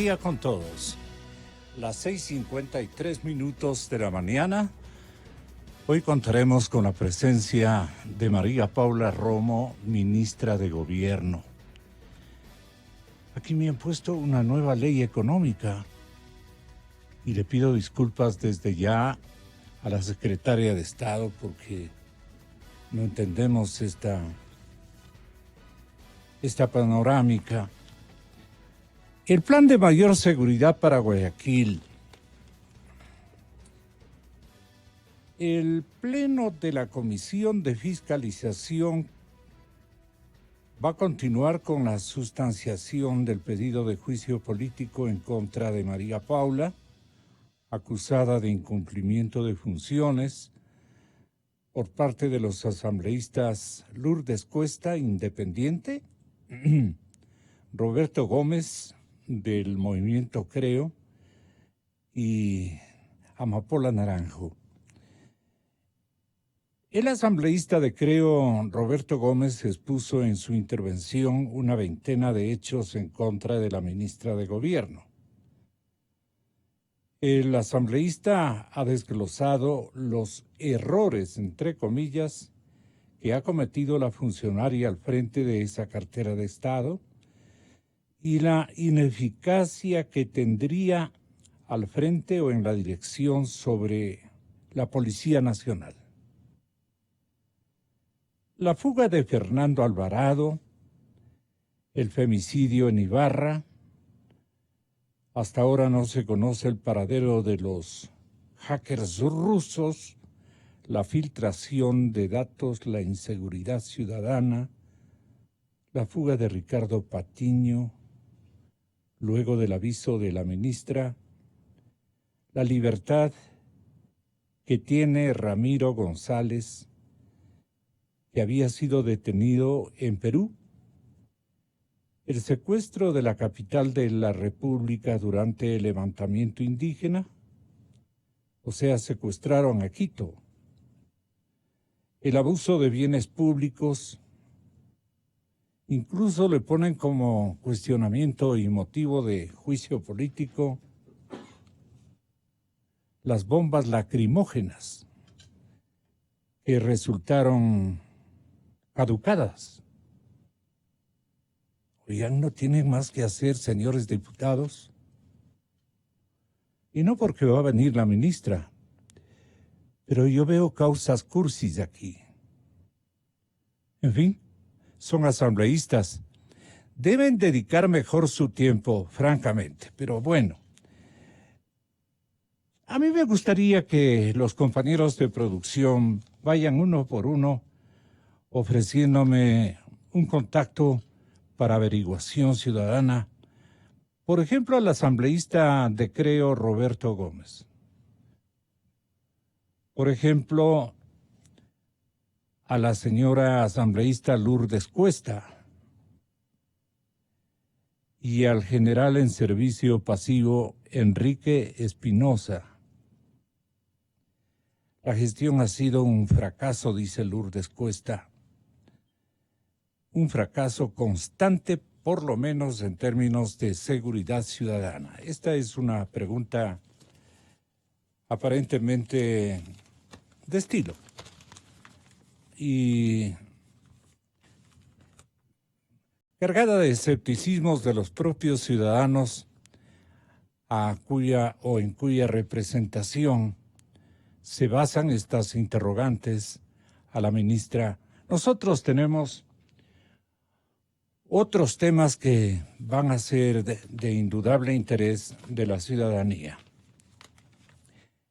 día con todos. Las 6:53 de la mañana. Hoy contaremos con la presencia de María Paula Romo, ministra de Gobierno. Aquí me han puesto una nueva ley económica y le pido disculpas desde ya a la secretaria de Estado porque no entendemos esta panorámica. El plan de mayor seguridad para Guayaquil. El Pleno de la Comisión de Fiscalización va a continuar con la sustanciación del pedido de juicio político en contra de María Paula, acusada de incumplimiento de funciones por parte de los asambleístas Lourdes Cuesta, independiente, Roberto Gómez, del Movimiento Creo, y Amapola Naranjo. El asambleísta de Creo, Roberto Gómez, expuso en su intervención una veintena de hechos en contra de la ministra de Gobierno. El asambleísta ha desglosado los errores, entre comillas, que ha cometido la funcionaria al frente de esa cartera de Estado y la ineficacia que tendría al frente o en la dirección sobre la Policía Nacional. La fuga de Fernando Alvarado, el femicidio en Ibarra, hasta ahora no se conoce el paradero de los hackers rusos, la filtración de datos, la inseguridad ciudadana, la fuga de Ricardo Patiño, luego del aviso de la ministra, la libertad que tiene Ramiro González, que había sido detenido en Perú, el secuestro de la capital de la República durante el levantamiento indígena, o sea, secuestraron a Quito, el abuso de bienes públicos, incluso le ponen como cuestionamiento y motivo de juicio político las bombas lacrimógenas que resultaron caducadas. Oigan, ¿no tienen más que hacer, señores diputados? Y no porque va a venir la ministra, pero yo veo causas cursis aquí. En fin, son asambleístas. Deben dedicar mejor su tiempo, francamente. Pero bueno, a mí me gustaría que los compañeros de producción vayan uno por uno ofreciéndome un contacto para averiguación ciudadana. Por ejemplo, al asambleísta de Creo, Roberto Gómez. Por ejemplo, a la señora asambleísta Lourdes Cuesta y al general en servicio pasivo Enrique Espinosa. La gestión ha sido un fracaso, dice Lourdes Cuesta. Un fracaso constante, por lo menos en términos de seguridad ciudadana. Esta es una pregunta aparentemente de estilo. Y cargada de escepticismos de los propios ciudadanos en cuya representación se basan estas interrogantes a la ministra. Nosotros tenemos otros temas que van a ser de indudable interés de la ciudadanía.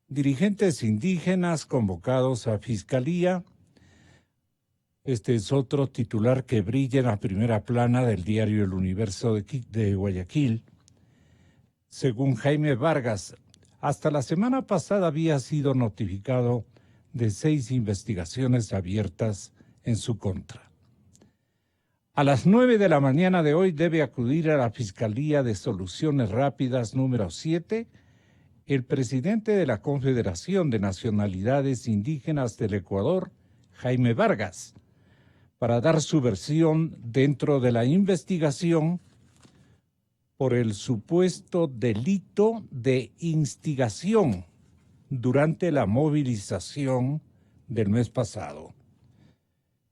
Dirigentes indígenas convocados a Fiscalía. Este es otro titular que brilla en la primera plana del diario El Universo de Guayaquil. Según Jaime Vargas, hasta la semana pasada había sido notificado de 6 investigaciones abiertas en su contra. A las 9 de la mañana de hoy debe acudir a la Fiscalía de Soluciones Rápidas número 7 el presidente de la Confederación de Nacionalidades Indígenas del Ecuador, Jaime Vargas, para dar su versión dentro de la investigación por el supuesto delito de instigación durante la movilización del mes pasado.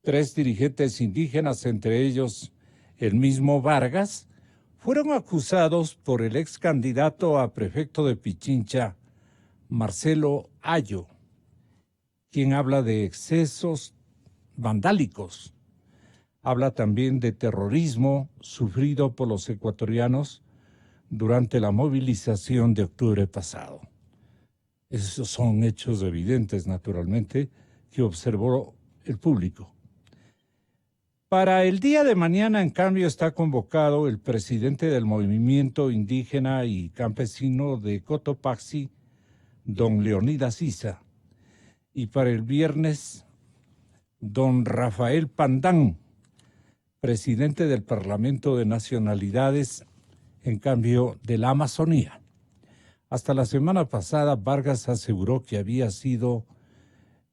3 dirigentes indígenas, entre ellos el mismo Vargas, fueron acusados por el ex candidato a prefecto de Pichincha, Marcelo Ayo, quien habla de excesos vandálicos. Habla también de terrorismo sufrido por los ecuatorianos durante la movilización de octubre pasado. Esos son hechos evidentes, naturalmente, que observó el público. Para el día de mañana, en cambio, está convocado el presidente del movimiento indígena y campesino de Cotopaxi, don Leonidas Issa, y para el viernes, don Rafael Pandán, presidente del Parlamento de Nacionalidades, en cambio, de la Amazonía. Hasta la semana pasada, Vargas aseguró que había sido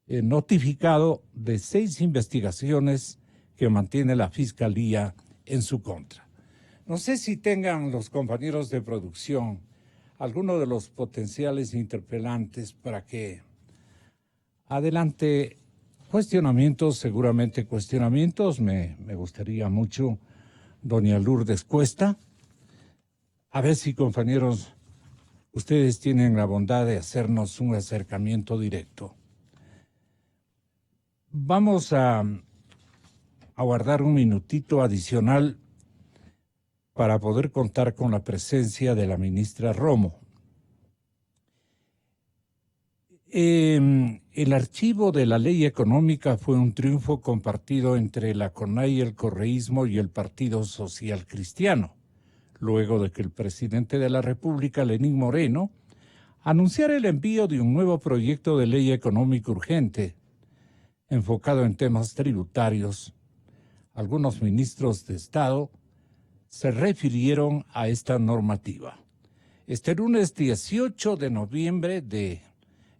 notificado de 6 investigaciones que mantiene la Fiscalía en su contra. No sé si tengan los compañeros de producción alguno de los potenciales interpelantes para que adelante cuestionamientos, seguramente cuestionamientos. Me gustaría mucho, doña Lourdes Cuesta. A ver si, compañeros, ustedes tienen la bondad de hacernos un acercamiento directo. Vamos a guardar un minutito adicional para poder contar con la presencia de la ministra Romo. El archivo de la ley económica fue un triunfo compartido entre la CONAIE, el correísmo y el Partido Social Cristiano, luego de que el presidente de la República, Lenín Moreno, anunciara el envío de un nuevo proyecto de ley económica urgente, enfocado en temas tributarios. Algunos ministros de Estado se refirieron a esta normativa. Este lunes 18 de noviembre de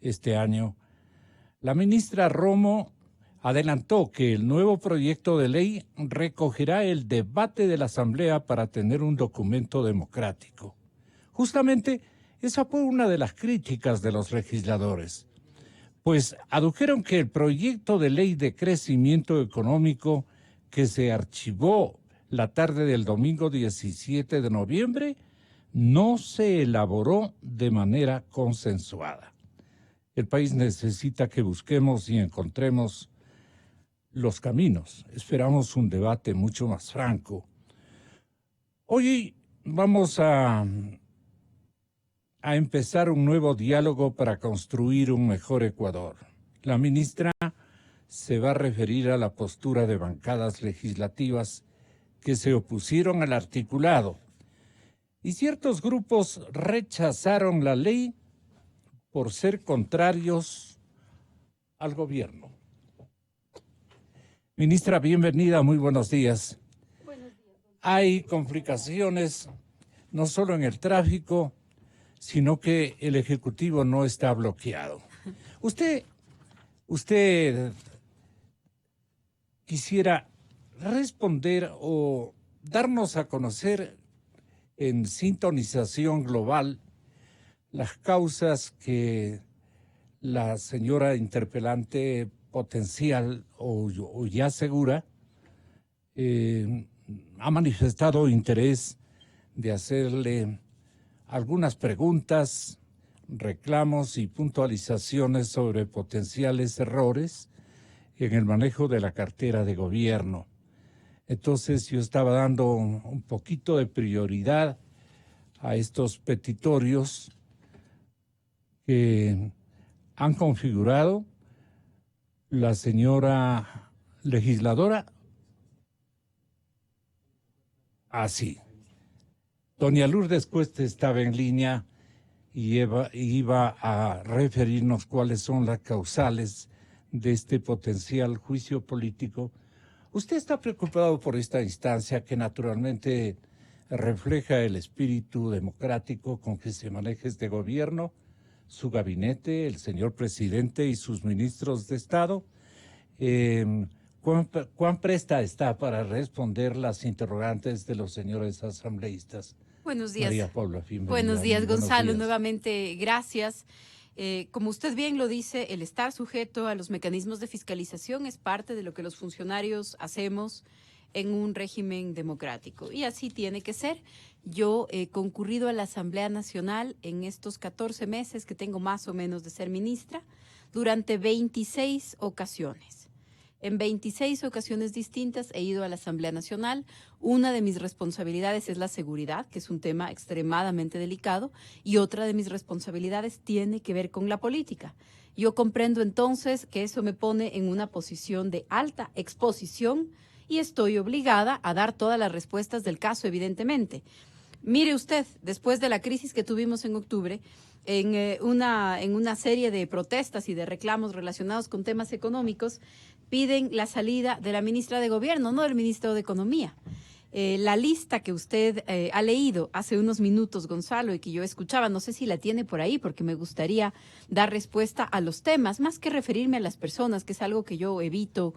este año, la ministra Romo adelantó que el nuevo proyecto de ley recogerá el debate de la Asamblea para tener un documento democrático. Justamente, esa fue una de las críticas de los legisladores, pues adujeron que el proyecto de ley de crecimiento económico que se archivó la tarde del domingo 17 de noviembre no se elaboró de manera consensuada. El país necesita que busquemos y encontremos los caminos. Esperamos un debate mucho más franco. Hoy vamos a empezar un nuevo diálogo para construir un mejor Ecuador. La ministra se va a referir a la postura de bancadas legislativas que se opusieron al articulado, y ciertos grupos rechazaron la ley por ser contrarios al gobierno. Ministra, bienvenida, muy buenos días. Buenos días. Hay complicaciones no solo en el tráfico, sino que el Ejecutivo no está bloqueado. Usted quisiera responder o darnos a conocer en sintonización global las causas que la señora interpelante potencial o ya segura ha manifestado interés de hacerle algunas preguntas, reclamos y puntualizaciones sobre potenciales errores en el manejo de la cartera de gobierno. Entonces yo estaba dando un poquito de prioridad a estos petitorios que han configurado la señora legisladora. Así. Doña Lourdes Cuesta estaba en línea y iba a referirnos cuáles son las causales de este potencial juicio político. ¿Usted está preocupado por esta instancia que naturalmente refleja el espíritu democrático con que se maneja este gobierno, su gabinete, el señor presidente y sus ministros de Estado? ¿Cuán presta está para responder las interrogantes de los señores asambleístas? Buenos días. María Paula, bienvenida. Buenos días, Gonzalo. Días. Nuevamente, gracias. Como usted bien lo dice, el estar sujeto a los mecanismos de fiscalización es parte de lo que los funcionarios hacemos en un régimen democrático. Y así tiene que ser. Yo he concurrido a la Asamblea Nacional en estos 14 meses que tengo más o menos de ser ministra, durante 26 ocasiones. En 26 ocasiones distintas he ido a la Asamblea Nacional. Una de mis responsabilidades es la seguridad, que es un tema extremadamente delicado, y otra de mis responsabilidades tiene que ver con la política. Yo comprendo entonces que eso me pone en una posición de alta exposición y estoy obligada a dar todas las respuestas del caso, evidentemente. Mire usted, después de la crisis que tuvimos en octubre, en una serie de protestas y de reclamos relacionados con temas económicos, piden la salida de la ministra de Gobierno, no del ministro de Economía. La lista que usted ha leído hace unos minutos, Gonzalo, y que yo escuchaba, no sé si la tiene por ahí, porque me gustaría dar respuesta a los temas, más que referirme a las personas, que es algo que yo evito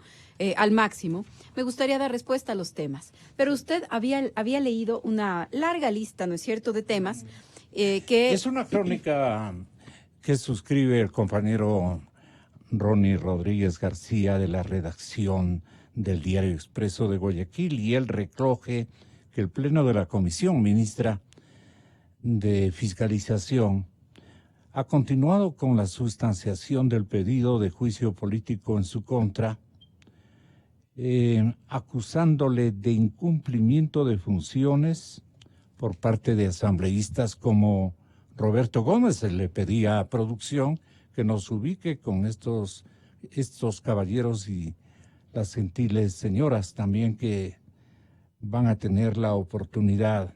al máximo, me gustaría dar respuesta a los temas. Pero usted había leído una larga lista, ¿no es cierto?, de temas que... Es una crónica que suscribe el compañero Ronnie Rodríguez García de la redacción del Diario Expreso de Guayaquil, y él recoge que el Pleno de la Comisión Ministra de Fiscalización ha continuado con la sustanciación del pedido de juicio político en su contra, acusándole de incumplimiento de funciones por parte de asambleístas como Roberto Gómez. Se le pedía a producción que nos ubique con estos caballeros y las gentiles señoras también que van a tener la oportunidad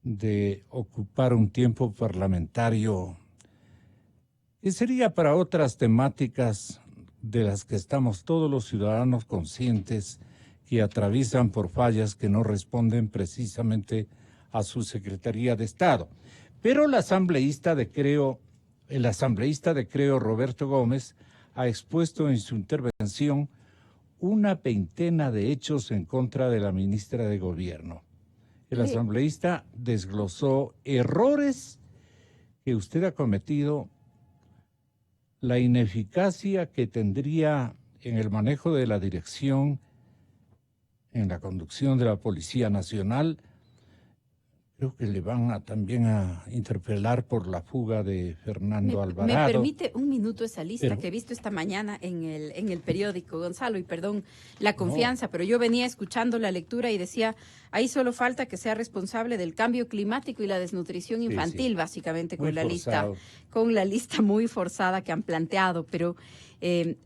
de ocupar un tiempo parlamentario que sería para otras temáticas de las que estamos todos los ciudadanos conscientes, que atraviesan por fallas que no responden precisamente a su Secretaría de Estado. Pero el asambleísta de Creo Roberto Gómez ha expuesto en su intervención una veintena de hechos en contra de la ministra de Gobierno. El asambleísta desglosó errores que usted ha cometido, la ineficacia que tendría en el manejo de la dirección, en la conducción de la Policía Nacional. Creo que le van también a interpelar por la fuga de Fernando Alvarado. ¿Me permite un minuto esa lista que he visto esta mañana en el periódico, Gonzalo? Y perdón la confianza, pero yo venía escuchando la lectura y decía, ahí solo falta que sea responsable del cambio climático y la desnutrición infantil, básicamente con la lista muy forzada que han planteado, pero...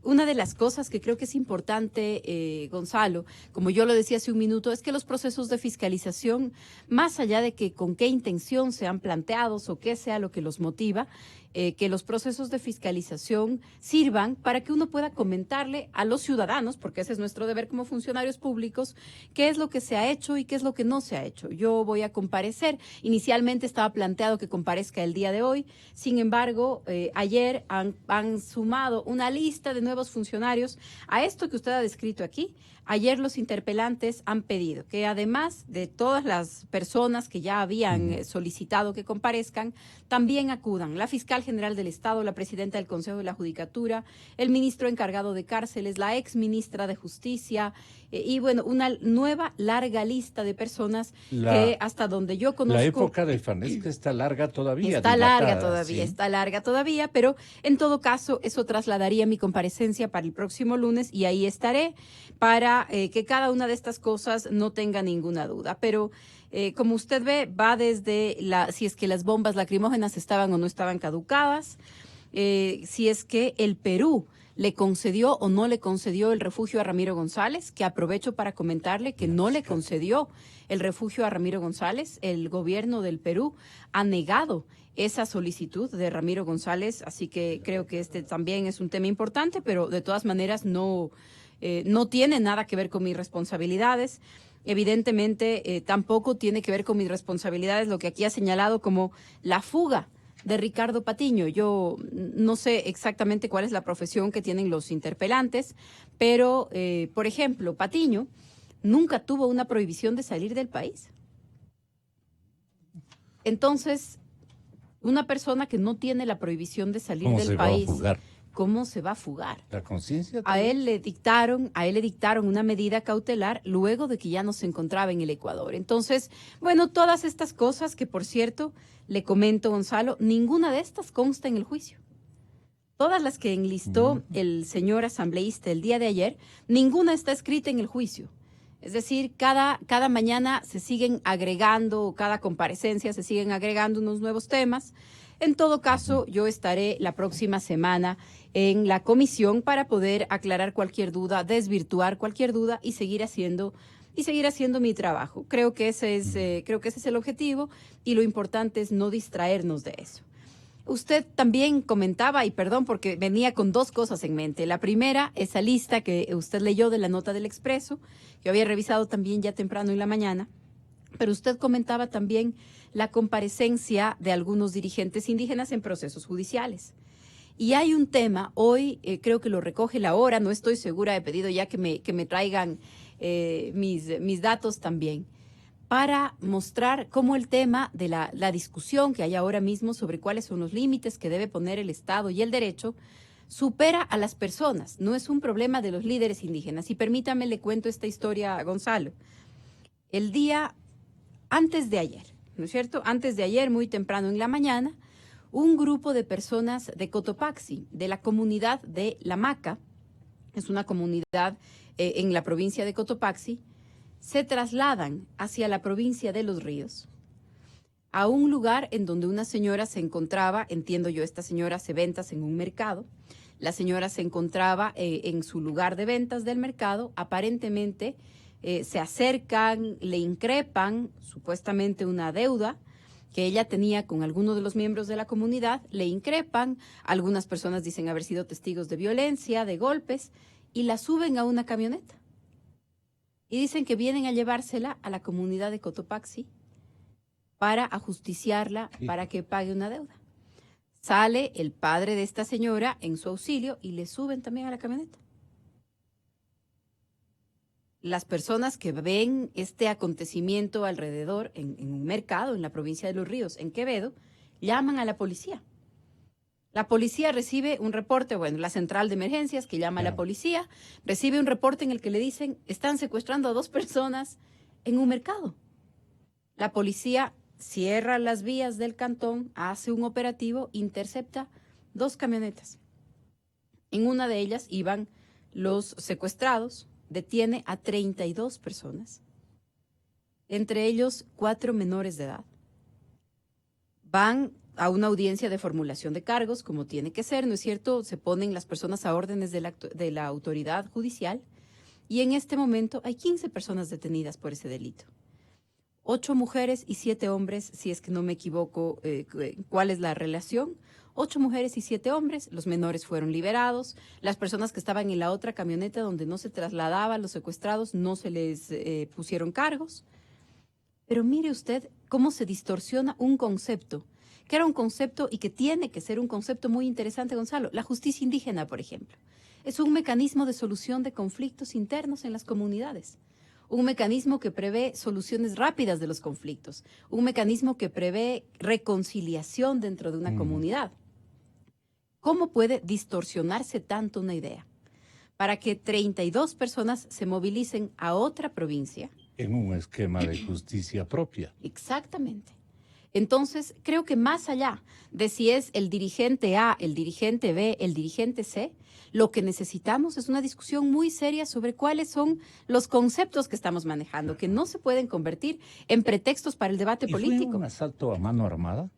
una de las cosas que creo que es importante, Gonzalo, como yo lo decía hace un minuto, es que los procesos de fiscalización, más allá de que con qué intención sean planteados o qué sea lo que los motiva, que los procesos de fiscalización sirvan para que uno pueda comentarle a los ciudadanos, porque ese es nuestro deber como funcionarios públicos, qué es lo que se ha hecho y qué es lo que no se ha hecho. Yo voy a comparecer. Inicialmente estaba planteado que comparezca el día de hoy. Sin embargo, ayer han sumado una lista de nuevos funcionarios a esto que usted ha descrito aquí. Ayer los interpelantes han pedido que, además de todas las personas que ya habían solicitado que comparezcan, también acudan la fiscal general del Estado, la presidenta del Consejo de la Judicatura, el ministro encargado de cárceles, la ex ministra de Justicia, y bueno, una nueva larga lista de personas que hasta donde yo conozco... La época del FANESC está larga todavía. Está larga todavía, pero en todo caso eso trasladaría mi comparecencia para el próximo lunes y ahí estaré para que cada una de estas cosas no tenga ninguna duda. Pero como usted ve, va desde si es que las bombas lacrimógenas estaban o no estaban caducadas, si es que el Perú le concedió o no le concedió el refugio a Ramiro González, que aprovecho para comentarle que no le concedió el refugio a Ramiro González. El gobierno del Perú ha negado esa solicitud de Ramiro González, así que creo que este también es un tema importante, pero de todas maneras no tiene nada que ver con mis responsabilidades. Evidentemente, tampoco tiene que ver con mis responsabilidades lo que aquí ha señalado como la fuga de Ricardo Patiño. Yo no sé exactamente cuál es la profesión que tienen los interpelantes, pero, por ejemplo, Patiño nunca tuvo una prohibición de salir del país. Entonces, una persona que no tiene la prohibición de salir ¿Cómo del se país, va a fugar? ¿cómo se va a fugar? La conciencia. A él le dictaron una medida cautelar luego de que ya no se encontraba en el Ecuador. Entonces, bueno, todas estas cosas que, por cierto, le comento, Gonzalo, ninguna de estas consta en el juicio. Todas las que enlistó el señor asambleísta el día de ayer, ninguna está escrita en el juicio. Es decir, cada mañana se siguen agregando, cada comparecencia se siguen agregando unos nuevos temas. En todo caso, yo estaré la próxima semana en la comisión para poder aclarar cualquier duda, desvirtuar cualquier duda y seguir haciendo mi trabajo. Creo que ese es el objetivo y lo importante es no distraernos de eso. Usted también comentaba, y perdón porque venía con dos cosas en mente. La primera, esa lista que usted leyó de la nota del Expreso, que había revisado también ya temprano en la mañana, pero usted comentaba también la comparecencia de algunos dirigentes indígenas en procesos judiciales. Y hay un tema, hoy creo que lo recoge La Hora, no estoy segura, he pedido ya que me traigan mis datos también, para mostrar cómo el tema de la discusión que hay ahora mismo sobre cuáles son los límites que debe poner el Estado y el derecho supera a las personas. No es un problema de los líderes indígenas. Y permítame, le cuento esta historia a Gonzalo. El día antes de ayer, ¿no es cierto? Antes de ayer, muy temprano en la mañana, un grupo de personas de Cotopaxi, de la comunidad de La Maca, es una comunidad en la provincia de Cotopaxi, se trasladan hacia la provincia de Los Ríos, a un lugar en donde una señora se encontraba, entiendo yo, esta señora hace ventas en un mercado, la señora se encontraba en su lugar de ventas del mercado, aparentemente se acercan, le increpan supuestamente una deuda que ella tenía con alguno de los miembros de la comunidad, le increpan, algunas personas dicen haber sido testigos de violencia, de golpes, y la suben a una camioneta. Y dicen que vienen a llevársela a la comunidad de Cotopaxi para ajusticiarla, para que pague una deuda. Sale el padre de esta señora en su auxilio y le suben también a la camioneta. Las personas que ven este acontecimiento alrededor, en un mercado en la provincia de Los Ríos, en Quevedo, llaman a la policía. La policía recibe un reporte, bueno, la central de emergencias que llama a la policía, recibe un reporte en el que le dicen, están secuestrando a 2 personas en un mercado. La policía cierra las vías del cantón, hace un operativo, intercepta 2 camionetas. En una de ellas iban los secuestrados, detiene a 32 personas, entre ellos 4 menores de edad. Van a una audiencia de formulación de cargos, como tiene que ser, ¿no es cierto? Se ponen las personas a órdenes de la autoridad judicial y en este momento hay 15 personas detenidas por ese delito. 8 mujeres y 7 hombres, si es que no me equivoco, ¿cuál es la relación? 8 mujeres y 7 hombres, los menores fueron liberados, las personas que estaban en la otra camioneta donde no se trasladaban los secuestrados no se les pusieron cargos. Pero mire usted cómo se distorsiona un concepto, que era un concepto y que tiene que ser un concepto muy interesante, Gonzalo. La justicia indígena, por ejemplo, es un mecanismo de solución de conflictos internos en las comunidades. Un mecanismo que prevé soluciones rápidas de los conflictos, un mecanismo que prevé reconciliación dentro de una comunidad. ¿Cómo puede distorsionarse tanto una idea? Para que 32 personas se movilicen a otra provincia. En un esquema de justicia propia. Exactamente. Entonces, creo que más allá de si es el dirigente A, el dirigente B, el dirigente C, lo que necesitamos es una discusión muy seria sobre cuáles son los conceptos que estamos manejando, que no se pueden convertir en pretextos para el debate político. ¿Fue un asalto a mano armada?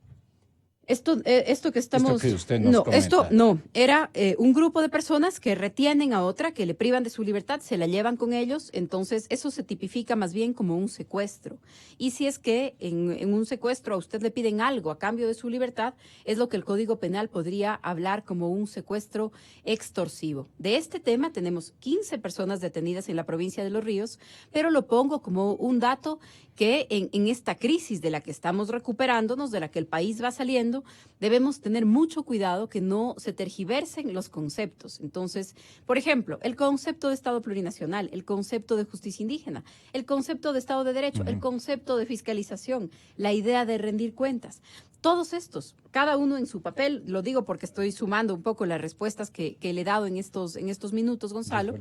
Esto que estamos... Esto que usted nos comenta. Esto no, era un grupo de personas que retienen a otra, que le privan de su libertad, se la llevan con ellos, entonces eso se tipifica más bien como un secuestro. Y si es que en un secuestro a usted le piden algo a cambio de su libertad, es lo que el Código Penal podría hablar como un secuestro extorsivo. De este tema tenemos 15 personas detenidas en la provincia de Los Ríos, pero lo pongo como un dato que en esta crisis de la que estamos recuperándonos, de la que el país va saliendo, diciendo, debemos tener mucho cuidado que no se tergiversen los conceptos. Entonces, por ejemplo, el concepto de Estado plurinacional, el concepto de justicia indígena, el concepto de Estado de Derecho, el concepto de fiscalización, la idea de rendir cuentas. Todos estos, cada uno en su papel, lo digo porque estoy sumando un poco las respuestas que le he dado en estos minutos, Gonzalo,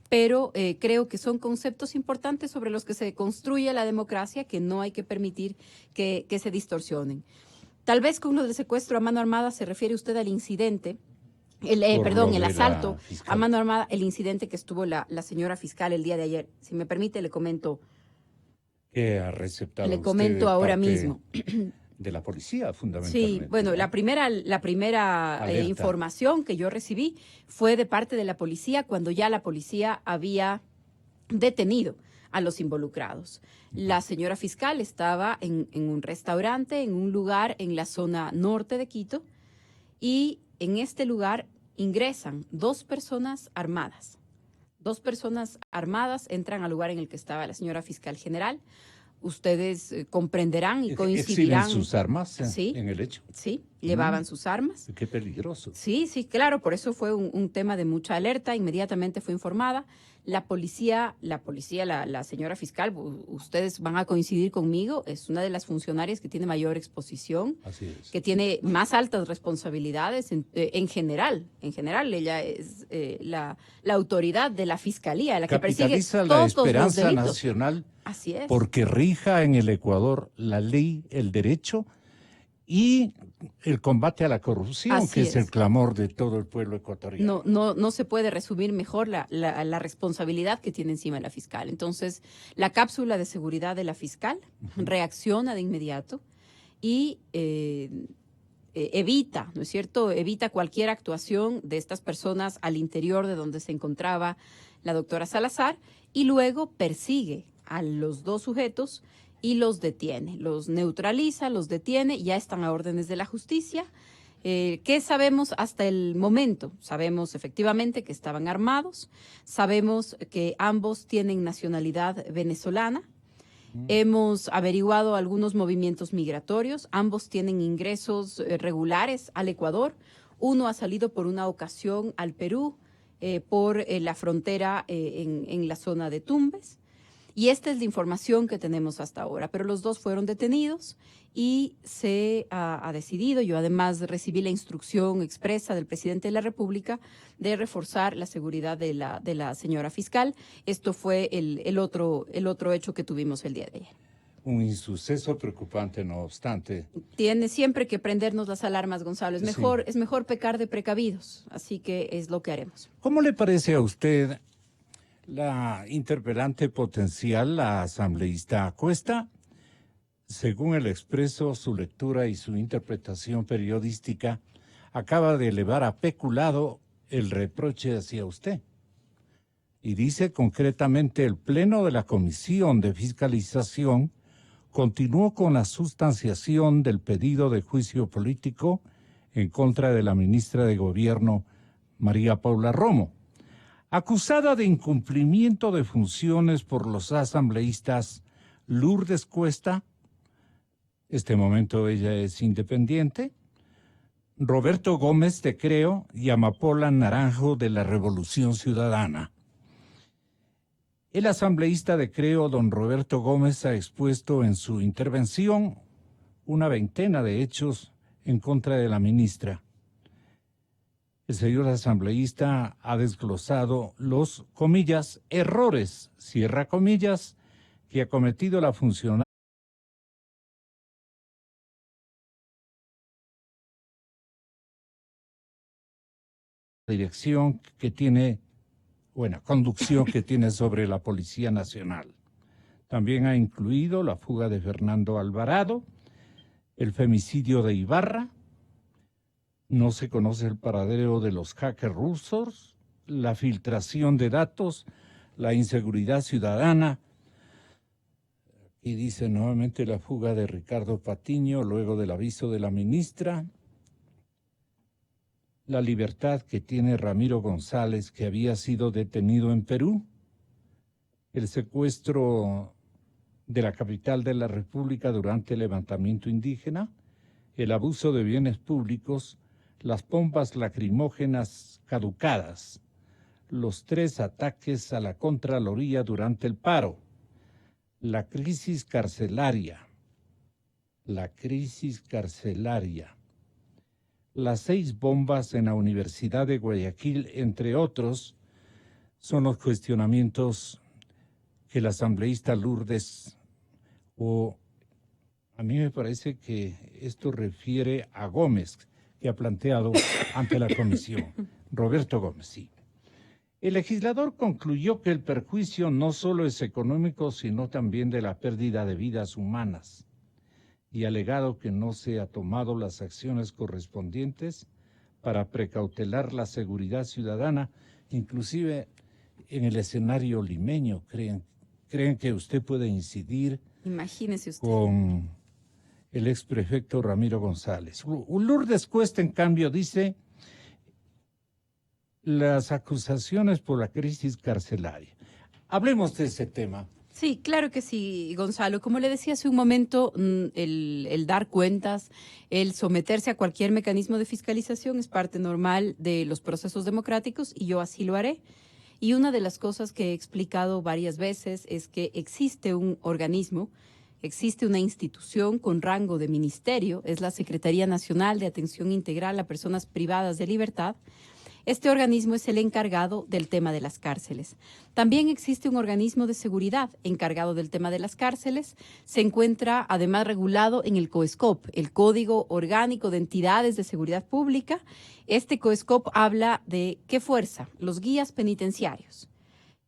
pero creo que son conceptos importantes sobre los que se construye la democracia que no hay que permitir que se distorsionen. Tal vez con lo del secuestro a mano armada se refiere usted al incidente, el asalto a mano armada, el incidente que estuvo la señora fiscal el día de ayer. Si me permite, le comento. ¿Qué ha receptado Le comento ahora mismo. De la policía, fundamentalmente. Sí, bueno, la primera información que yo recibí fue de parte de la policía cuando ya la policía había detenido a los involucrados. La señora fiscal estaba en un restaurante, en un lugar en la zona norte de Quito, y en este lugar ingresan dos personas armadas. Dos personas armadas entran al lugar en el que estaba la señora fiscal general. Ustedes comprenderán y coincidirán. ¿Exhiben sus armas ¿Sí? en el hecho? Sí, llevaban sus armas. Qué peligroso. Sí, sí, claro, por eso fue un tema de mucha alerta, inmediatamente fue informada. La policía, la señora fiscal, ustedes van a coincidir conmigo, es una de las funcionarias que tiene mayor exposición, Así es. que tiene más altas responsabilidades en general. En general, ella es la autoridad de la fiscalía, la que persigue Capitaliza la todos los esperanza delitos. nacional. Así es. Porque rija en el Ecuador la ley, el derecho y el combate a la corrupción, Así que es el es. clamor de todo el pueblo ecuatoriano. No se puede resumir mejor la responsabilidad que tiene encima la fiscal. Entonces, la cápsula de seguridad de la fiscal reacciona de inmediato y evita, ¿no es cierto?, evita cualquier actuación de estas personas al interior de donde se encontraba la doctora Salazar y luego persigue a los dos sujetos y los detiene, los neutraliza, los detiene, ya están a órdenes de la justicia. ¿Qué sabemos hasta el momento? Sabemos efectivamente que estaban armados, sabemos que ambos tienen nacionalidad venezolana, hemos averiguado algunos movimientos migratorios, ambos tienen ingresos regulares al Ecuador, uno ha salido por una ocasión al Perú, por la frontera en la zona de Tumbes. Y esta es la información que tenemos hasta ahora, pero los dos fueron detenidos y se ha decidido, yo además recibí la instrucción expresa del presidente de la República de reforzar la seguridad de la señora fiscal. Esto fue el otro hecho que tuvimos el día de ayer. Un insuceso preocupante, no obstante. Tiene siempre que prendernos las alarmas, Gonzalo. Es mejor pecar de precavidos, así que es lo que haremos. ¿Cómo le parece a usted la interpelante potencial, la asambleísta Acosta? Según el Expreso, su lectura y su interpretación periodística acaba de elevar a peculado el reproche hacia usted. Y dice concretamente: el Pleno de la Comisión de Fiscalización continuó con la sustanciación del pedido de juicio político en contra de la ministra de Gobierno, María Paula Romo, acusada de incumplimiento de funciones por los asambleístas Lourdes Cuesta, este momento ella es independiente, Roberto Gómez de Creo y Amapola Naranjo de la Revolución Ciudadana. El asambleísta de Creo, don Roberto Gómez, ha expuesto en su intervención una veintena de hechos en contra de la ministra. El señor asambleísta ha desglosado los, comillas, errores, cierra comillas, que ha cometido la funcionaria dirección que tiene, conducción que tiene sobre la Policía Nacional. También ha incluido la fuga de Fernando Alvarado, el femicidio de Ibarra, no se conoce el paradero de los hackers rusos, la filtración de datos, la inseguridad ciudadana. Y dice nuevamente la fuga de Ricardo Patiño luego del aviso de la ministra, la libertad que tiene Ramiro González, que había sido detenido en Perú, el secuestro de la capital de la República durante el levantamiento indígena, el abuso de bienes públicos, las bombas lacrimógenas caducadas, los 3 ataques a la Contraloría durante el paro, la crisis carcelaria, las 6 bombas en la Universidad de Guayaquil, entre otros, son los cuestionamientos que la asambleísta Lourdes, a mí me parece que esto refiere a Gómez, que ha planteado ante la comisión. Roberto Gómez, sí. El legislador concluyó que el perjuicio no solo es económico, sino también de la pérdida de vidas humanas, y alegado que no se ha tomado las acciones correspondientes para precautelar la seguridad ciudadana, inclusive en el escenario limeño. ¿Creen que usted puede incidir? Imagínese usted. Con el exprefecto Ramiro González. Lourdes Cuesta, en cambio, dice las acusaciones por la crisis carcelaria. Hablemos de ese tema. Sí, claro que sí, Gonzalo. Como le decía hace un momento, el dar cuentas, el someterse a cualquier mecanismo de fiscalización es parte normal de los procesos democráticos y yo así lo haré. Y una de las cosas que he explicado varias veces es que existe un organismo, existe una institución con rango de ministerio, es la Secretaría Nacional de Atención Integral a Personas Privadas de Libertad. Este organismo es el encargado del tema de las cárceles. También existe un organismo de seguridad encargado del tema de las cárceles. Se encuentra además regulado en el COESCOP, el Código Orgánico de Entidades de Seguridad Pública. Este COESCOP habla de ¿qué fuerza? Los guías penitenciarios.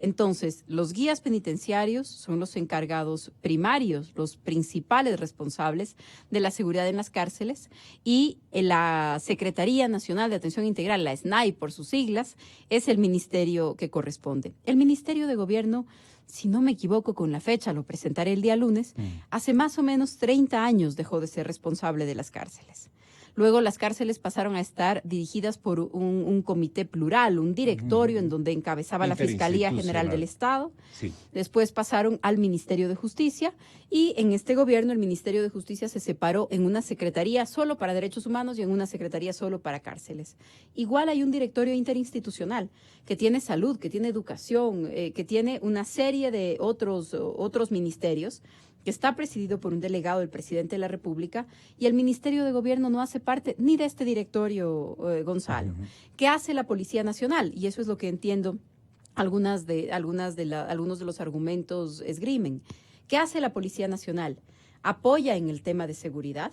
Entonces, los guías penitenciarios son los encargados primarios, los principales responsables de la seguridad en las cárceles, y la Secretaría Nacional de Atención Integral, la SNAI por sus siglas, es el ministerio que corresponde. El Ministerio de Gobierno, si no me equivoco con la fecha, lo presentaré el día lunes, hace más o menos 30 años dejó de ser responsable de las cárceles. Luego las cárceles pasaron a estar dirigidas por un comité plural, un directorio en donde encabezaba la Fiscalía General del Estado. Sí. Después pasaron al Ministerio de Justicia y en este gobierno el Ministerio de Justicia se separó en una secretaría solo para derechos humanos y en una secretaría solo para cárceles. Igual hay un directorio interinstitucional que tiene salud, que tiene educación, que tiene una serie de otros ministerios, que está presidido por un delegado del presidente de la República, y el Ministerio de Gobierno no hace parte ni de este directorio, Gonzalo. ¿Qué hace la Policía Nacional? Y eso es lo que entiendo algunos de los argumentos esgrimen. ¿Qué hace la Policía Nacional? Apoya en el tema de seguridad.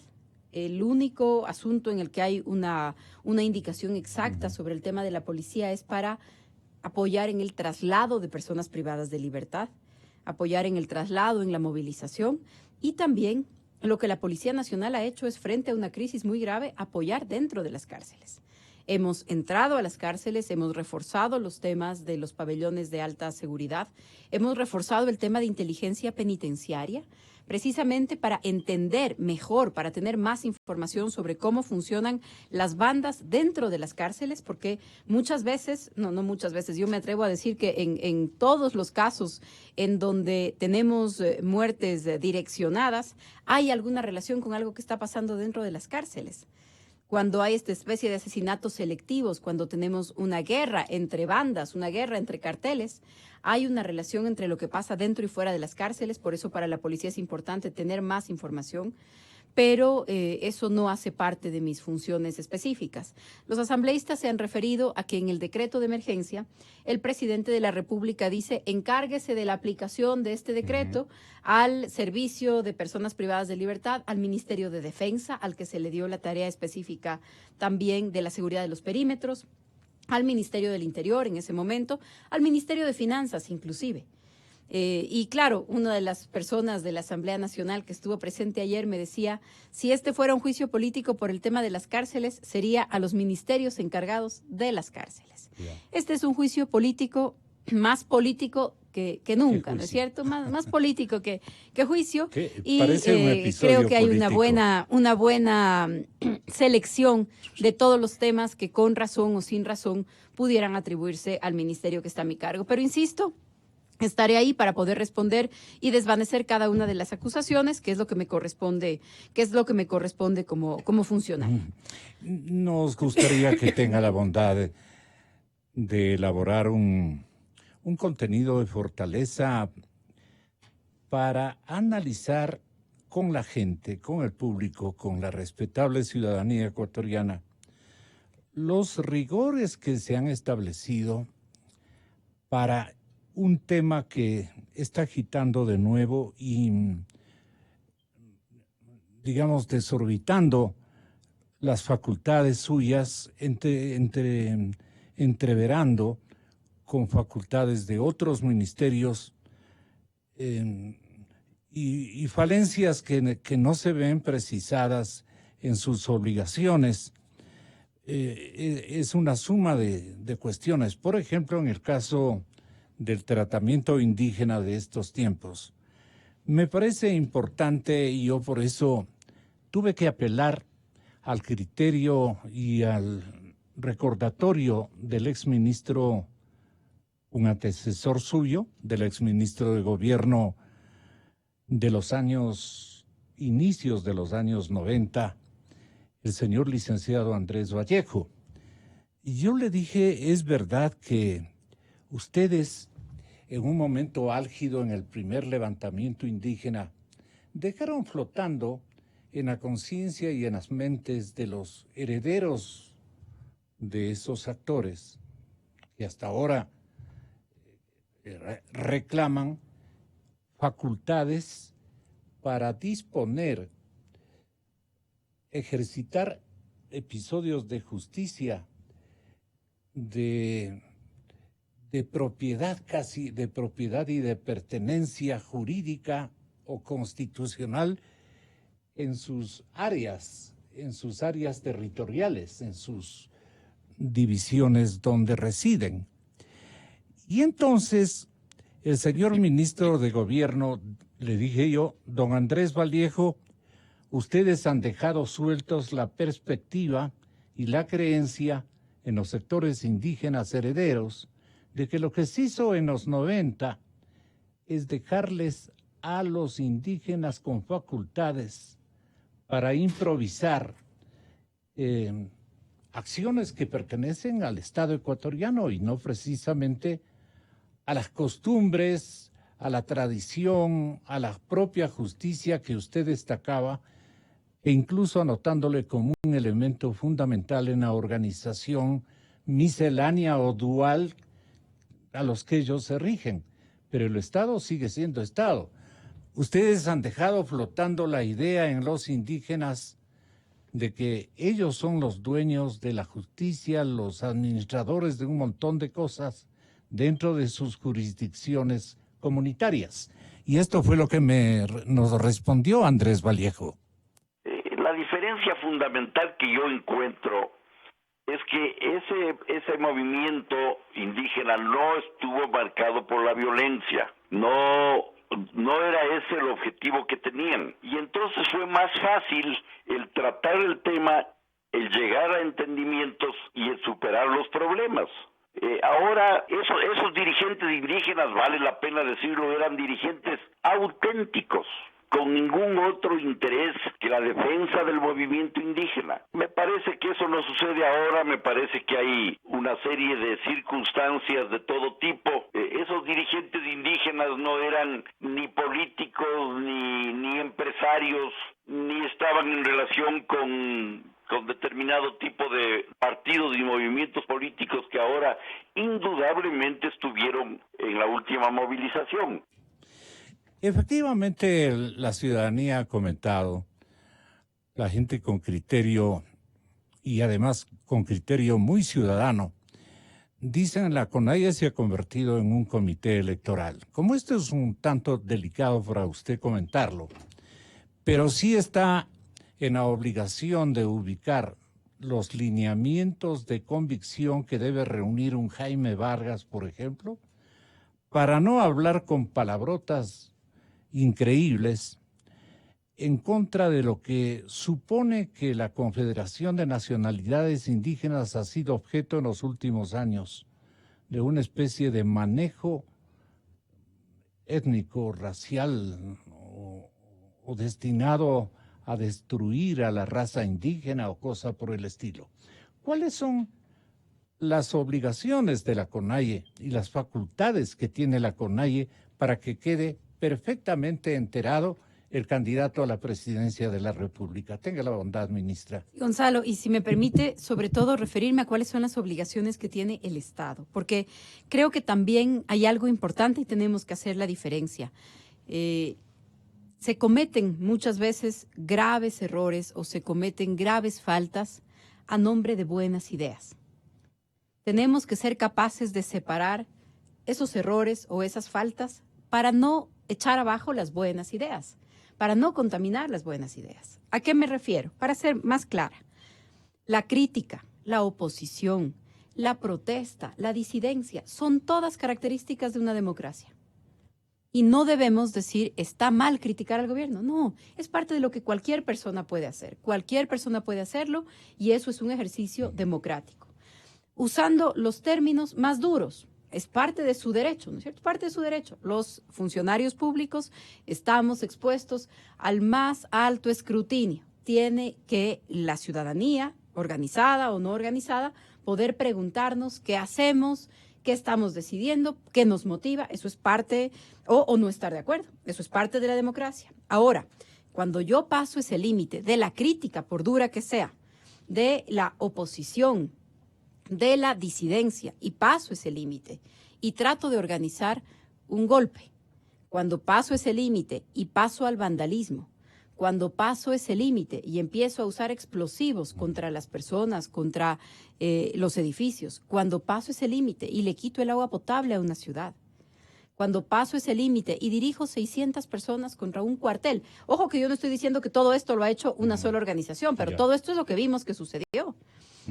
El único asunto en el que hay una indicación exacta sobre el tema de la policía es para apoyar en el traslado de personas privadas de libertad, apoyar en el traslado, en la movilización, y también lo que la Policía Nacional ha hecho es, frente a una crisis muy grave, apoyar dentro de las cárceles. Hemos entrado a las cárceles, hemos reforzado los temas de los pabellones de alta seguridad, hemos reforzado el tema de inteligencia penitenciaria, precisamente para entender mejor, para tener más información sobre cómo funcionan las bandas dentro de las cárceles, porque muchas veces, no muchas veces, yo me atrevo a decir que en todos los casos en donde tenemos muertes direccionadas, hay alguna relación con algo que está pasando dentro de las cárceles. Cuando hay esta especie de asesinatos selectivos, cuando tenemos una guerra entre bandas, una guerra entre carteles, hay una relación entre lo que pasa dentro y fuera de las cárceles. Por eso para la policía es importante tener más información, pero eso no hace parte de mis funciones específicas. Los asambleístas se han referido a que en el decreto de emergencia el presidente de la República dice: encárguese de la aplicación de este decreto al Servicio de Personas Privadas de Libertad, al Ministerio de Defensa, al que se le dio la tarea específica también de la seguridad de los perímetros, al Ministerio del Interior en ese momento, al Ministerio de Finanzas inclusive. Y claro, una de las personas de la Asamblea Nacional que estuvo presente ayer me decía, si este fuera un juicio político por el tema de las cárceles, sería a los ministerios encargados de las cárceles. Yeah. Este es un juicio político, más político que nunca, ¿no es cierto? Más político que juicio. Y creo que hay una buena selección de todos los temas que con razón o sin razón pudieran atribuirse al ministerio que está a mi cargo. Pero insisto, Estaré ahí para poder responder y desvanecer cada una de las acusaciones, que es lo que me corresponde, como funcionario. Nos gustaría que tenga la bondad de elaborar un contenido de fortaleza para analizar con la gente, con el público, con la respetable ciudadanía ecuatoriana, los rigores que se han establecido para un tema que está agitando de nuevo y, digamos, desorbitando las facultades suyas, entreverando con facultades de otros ministerios y falencias que no se ven precisadas en sus obligaciones. Es una suma de cuestiones. Por ejemplo, en el caso del tratamiento indígena de estos tiempos, me parece importante y yo por eso tuve que apelar al criterio y al recordatorio del exministro, un antecesor suyo, del exministro de Gobierno de los inicios de los años 90, el señor licenciado Andrés Vallejo. Y yo le dije, es verdad que ustedes, en un momento álgido en el primer levantamiento indígena, dejaron flotando en la conciencia y en las mentes de los herederos de esos actores, que hasta ahora reclaman facultades para disponer, ejercitar episodios de justicia, de propiedad casi, de propiedad y de pertenencia jurídica o constitucional en sus áreas territoriales, en sus divisiones donde residen. Y entonces el señor ministro de Gobierno, le dije yo, don Andrés Vallejo, ustedes han dejado sueltos la perspectiva y la creencia en los sectores indígenas herederos de que lo que se hizo en los 90 es dejarles a los indígenas con facultades para improvisar acciones que pertenecen al Estado ecuatoriano y no precisamente a las costumbres, a la tradición, a la propia justicia que usted destacaba, e incluso anotándole como un elemento fundamental en la organización miscelánea o dual a los que ellos se rigen. Pero el Estado sigue siendo Estado. Ustedes han dejado flotando la idea en los indígenas de que ellos son los dueños de la justicia, los administradores de un montón de cosas dentro de sus jurisdicciones comunitarias. Y esto fue lo que nos respondió Andrés Vallejo. La diferencia fundamental que yo encuentro es que ese movimiento indígena no estuvo marcado por la violencia, no era ese el objetivo que tenían. Y entonces fue más fácil el tratar el tema, el llegar a entendimientos y el superar los problemas. Ahora, esos dirigentes indígenas, vale la pena decirlo, eran dirigentes auténticos, con ningún otro interés que la defensa del movimiento indígena. Me parece que eso no sucede ahora, me parece que hay una serie de circunstancias de todo tipo. Esos dirigentes indígenas no eran ni políticos, ni empresarios, ni estaban en relación con determinado tipo de partidos y movimientos políticos que ahora indudablemente estuvieron en la última movilización. Efectivamente, la ciudadanía ha comentado, la gente con criterio y además con criterio muy ciudadano, dicen la CONAIE se ha convertido en un comité electoral. Como esto es un tanto delicado para usted comentarlo, pero sí está en la obligación de ubicar los lineamientos de convicción que debe reunir un Jaime Vargas, por ejemplo, para no hablar con palabrotas increíbles en contra de lo que supone que la Confederación de Nacionalidades Indígenas ha sido objeto en los últimos años de una especie de manejo étnico, racial o destinado a destruir a la raza indígena o cosa por el estilo. ¿Cuáles son las obligaciones de la CONAIE y las facultades que tiene la CONAIE para que quede perfectamente enterado el candidato a la presidencia de la República? Tenga la bondad, ministra. Gonzalo, y si me permite, sobre todo referirme a cuáles son las obligaciones que tiene el Estado, porque creo que también hay algo importante y tenemos que hacer la diferencia. Se cometen muchas veces graves errores o se cometen graves faltas a nombre de buenas ideas. Tenemos que ser capaces de separar esos errores o esas faltas para no echar abajo las buenas ideas, para no contaminar las buenas ideas. ¿A qué me refiero? Para ser más clara, la crítica, la oposición, la protesta, la disidencia, son todas características de una democracia. Y no debemos decir, está mal criticar al gobierno. No, es parte de lo que cualquier persona puede hacer. Cualquier persona puede hacerlo y eso es un ejercicio democrático. Usando los términos más duros, es parte de su derecho, ¿no es cierto? Parte de su derecho. Los funcionarios públicos estamos expuestos al más alto escrutinio. Tiene que la ciudadanía, organizada o no organizada, poder preguntarnos qué hacemos, qué estamos decidiendo, qué nos motiva. Eso es parte, o no estar de acuerdo. Eso es parte de la democracia. Ahora, cuando yo paso ese límite de la crítica, por dura que sea, de la oposición, de la disidencia, y paso ese límite y trato de organizar un golpe, cuando paso ese límite y paso al vandalismo, cuando paso ese límite y empiezo a usar explosivos contra las personas, contra los edificios, cuando paso ese límite y le quito el agua potable a una ciudad, cuando paso ese límite y dirijo 600 personas contra un cuartel. Ojo que yo no estoy diciendo que todo esto lo ha hecho una sola organización, pero todo esto es lo que vimos que sucedió.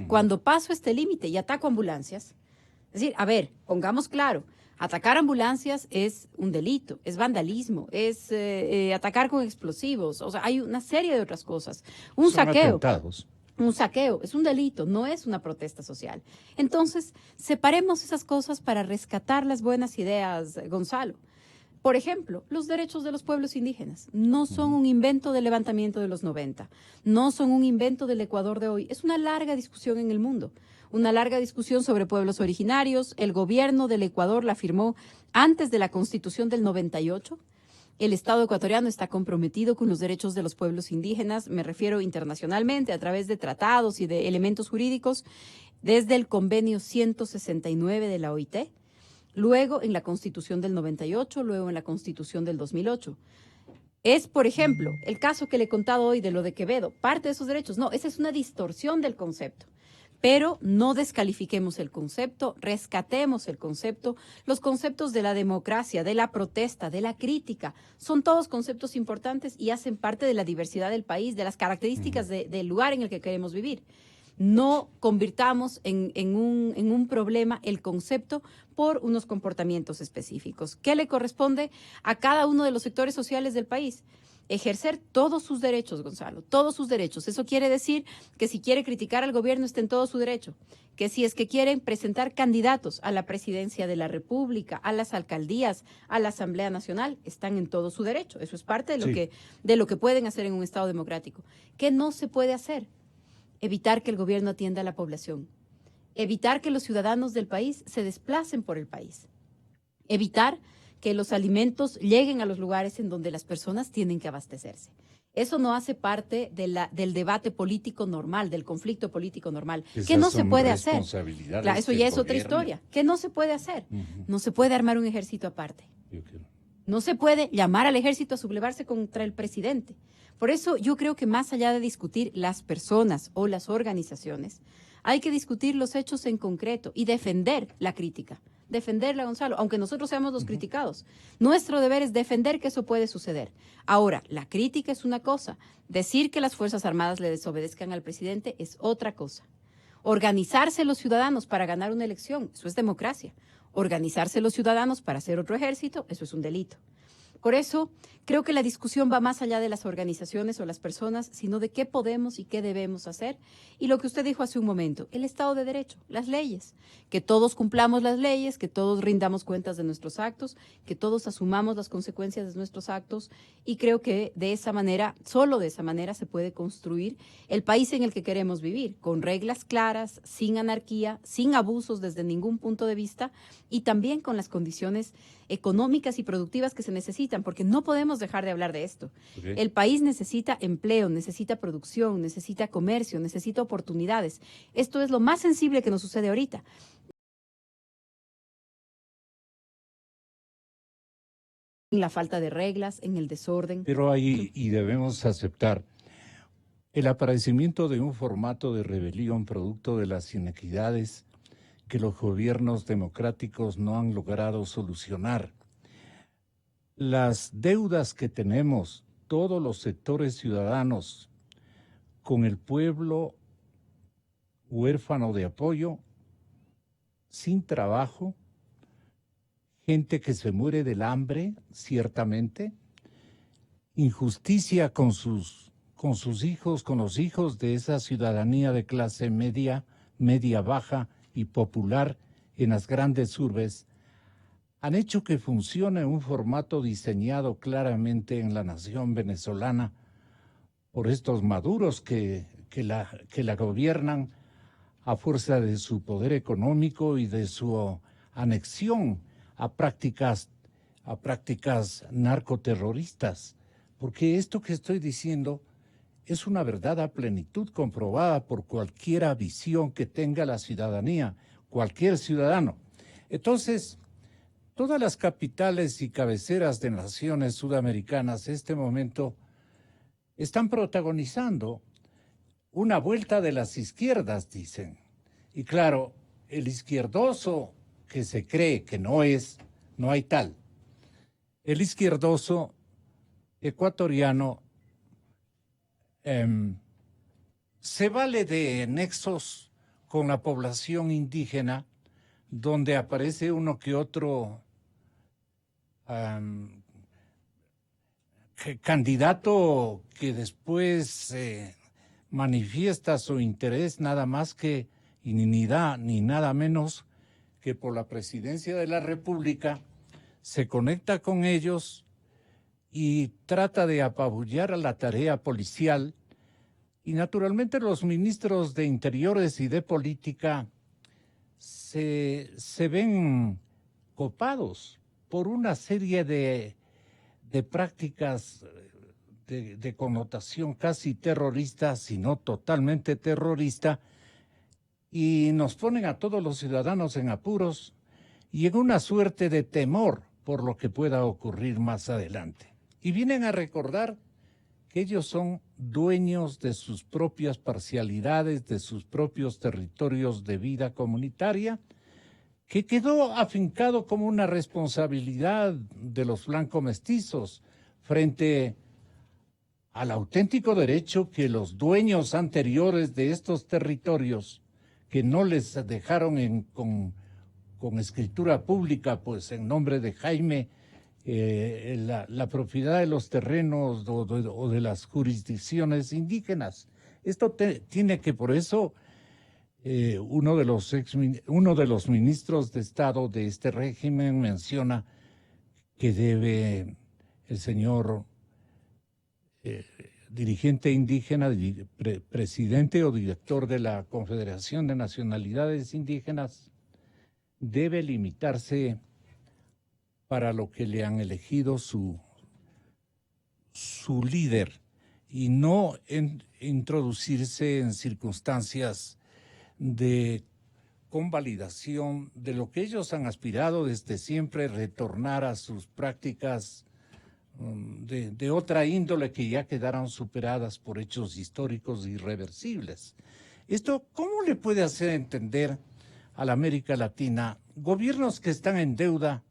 Cuando paso este límite y ataco ambulancias, es decir, a ver, pongamos claro, atacar ambulancias es un delito, es vandalismo, es atacar con explosivos, o sea, hay una serie de otras cosas. Un saqueo. Atentados. Un saqueo es un delito, no es una protesta social. Entonces, separemos esas cosas para rescatar las buenas ideas, Gonzalo. Por ejemplo, los derechos de los pueblos indígenas no son un invento del levantamiento de los 90, no son un invento del Ecuador de hoy. Es una larga discusión en el mundo, una larga discusión sobre pueblos originarios. El gobierno del Ecuador la firmó antes de la Constitución del 98. El Estado ecuatoriano está comprometido con los derechos de los pueblos indígenas, me refiero internacionalmente, a través de tratados y de elementos jurídicos, desde el convenio 169 de la OIT. Luego en la Constitución del 98, luego en la Constitución del 2008. Es, por ejemplo, el caso que le he contado hoy de lo de Quevedo, parte de esos derechos. No, esa es una distorsión del concepto. Pero no descalifiquemos el concepto, rescatemos el concepto. Los conceptos de la democracia, de la protesta, de la crítica, son todos conceptos importantes y hacen parte de la diversidad del país, de las características del lugar en el que queremos vivir. No convirtamos en un problema el concepto por unos comportamientos específicos. ¿Qué le corresponde a cada uno de los sectores sociales del país? Ejercer todos sus derechos, Gonzalo, todos sus derechos. Eso quiere decir que si quiere criticar al gobierno está en todo su derecho, que si es que quieren presentar candidatos a la presidencia de la República, a las alcaldías, a la Asamblea Nacional, están en todo su derecho. Eso es parte de lo que pueden hacer en un Estado democrático. ¿Qué no se puede hacer? Evitar que el gobierno atienda a la población, evitar que los ciudadanos del país se desplacen por el país, evitar que los alimentos lleguen a los lugares en donde las personas tienen que abastecerse. Eso no hace parte del debate político normal, del conflicto político normal. ¿Qué no se puede hacer? Claro, eso ya es otra historia. ¿Qué no se puede hacer? No se puede armar un ejército aparte. No se puede llamar al ejército a sublevarse contra el presidente. Por eso yo creo que más allá de discutir las personas o las organizaciones, hay que discutir los hechos en concreto y defender la crítica. Defenderla, Gonzalo, aunque nosotros seamos los criticados. Nuestro deber es defender que eso puede suceder. Ahora, la crítica es una cosa. Decir que las Fuerzas Armadas le desobedezcan al presidente es otra cosa. Organizarse los ciudadanos para ganar una elección, eso es democracia. Organizarse los ciudadanos para hacer otro ejército, eso es un delito. Por eso, creo que la discusión va más allá de las organizaciones o las personas, sino de qué podemos y qué debemos hacer. Y lo que usted dijo hace un momento, el Estado de Derecho, las leyes, que todos cumplamos las leyes, que todos rindamos cuentas de nuestros actos, que todos asumamos las consecuencias de nuestros actos. Y creo que de esa manera, solo de esa manera, se puede construir el país en el que queremos vivir, con reglas claras, sin anarquía, sin abusos desde ningún punto de vista y también con las condiciones económicas y productivas que se necesitan, porque no podemos dejar de hablar de esto. Okay. El país necesita empleo, necesita producción, necesita comercio, necesita oportunidades. Esto es lo más sensible que nos sucede ahorita. En la falta de reglas, en el desorden. Pero ahí, y debemos aceptar, el aparecimiento de un formato de rebelión producto de las inequidades que los gobiernos democráticos no han logrado solucionar. Las deudas que tenemos todos los sectores ciudadanos con el pueblo huérfano de apoyo, sin trabajo, gente que se muere del hambre, ciertamente, injusticia con sus hijos, con los hijos de esa ciudadanía de clase media, media baja y popular en las grandes urbes, han hecho que funcione un formato diseñado claramente en la nación venezolana por estos maduros que la gobiernan a fuerza de su poder económico y de su anexión a prácticas narcoterroristas. Porque esto que estoy diciendo es una verdad a plenitud comprobada por cualquier visión que tenga la ciudadanía, cualquier ciudadano. Entonces, todas las capitales y cabeceras de naciones sudamericanas en este momento están protagonizando una vuelta de las izquierdas, dicen. Y claro, el izquierdoso que se cree que no hay tal. El izquierdoso ecuatoriano se vale de nexos con la población indígena, donde aparece uno que otro candidato que después manifiesta su interés nada más que y ni nada menos que por la presidencia de la República, se conecta con ellos y trata de apabullar a la tarea policial. Y naturalmente los ministros de Interiores y de Política se ven copados por una serie de prácticas de connotación casi terrorista, si no totalmente terrorista, y nos ponen a todos los ciudadanos en apuros y en una suerte de temor por lo que pueda ocurrir más adelante. Y vienen a recordar que ellos son dueños de sus propias parcialidades, de sus propios territorios de vida comunitaria, que quedó afincado como una responsabilidad de los blanco-mestizos frente al auténtico derecho que los dueños anteriores de estos territorios, que no les dejaron con escritura pública, pues en nombre de Jaime, la propiedad de los terrenos o de las jurisdicciones indígenas. Esto tiene que, por eso, uno de los ministros de Estado de este régimen menciona que debe el señor dirigente indígena, presidente o director de la Confederación de Nacionalidades Indígenas, debe limitarse para lo que le han elegido su líder y no introducirse en circunstancias de convalidación de lo que ellos han aspirado desde siempre, retornar a sus prácticas de otra índole que ya quedaron superadas por hechos históricos irreversibles. Esto, ¿cómo le puede hacer entender a la América Latina gobiernos que están en deuda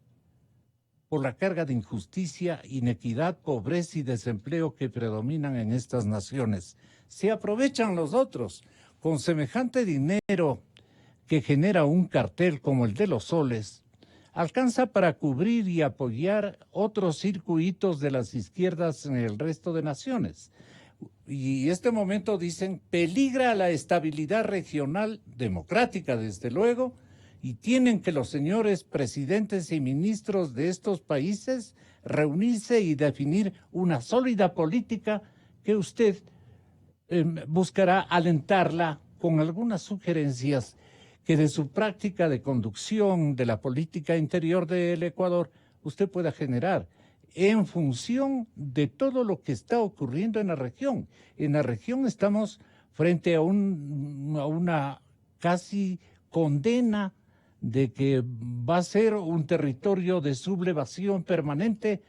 por la carga de injusticia, inequidad, pobreza y desempleo que predominan en estas naciones? Se aprovechan los otros con semejante dinero que genera un cartel como el de los soles, alcanza para cubrir y apoyar otros circuitos de las izquierdas en el resto de naciones. Y este momento dicen, peligra la estabilidad regional democrática, desde luego, y tienen que los señores presidentes y ministros de estos países reunirse y definir una sólida política que usted buscará alentarla con algunas sugerencias que de su práctica de conducción de la política interior del Ecuador usted pueda generar en función de todo lo que está ocurriendo en la región. En la región estamos frente a una casi condena de que va a ser un territorio de sublevación permanente,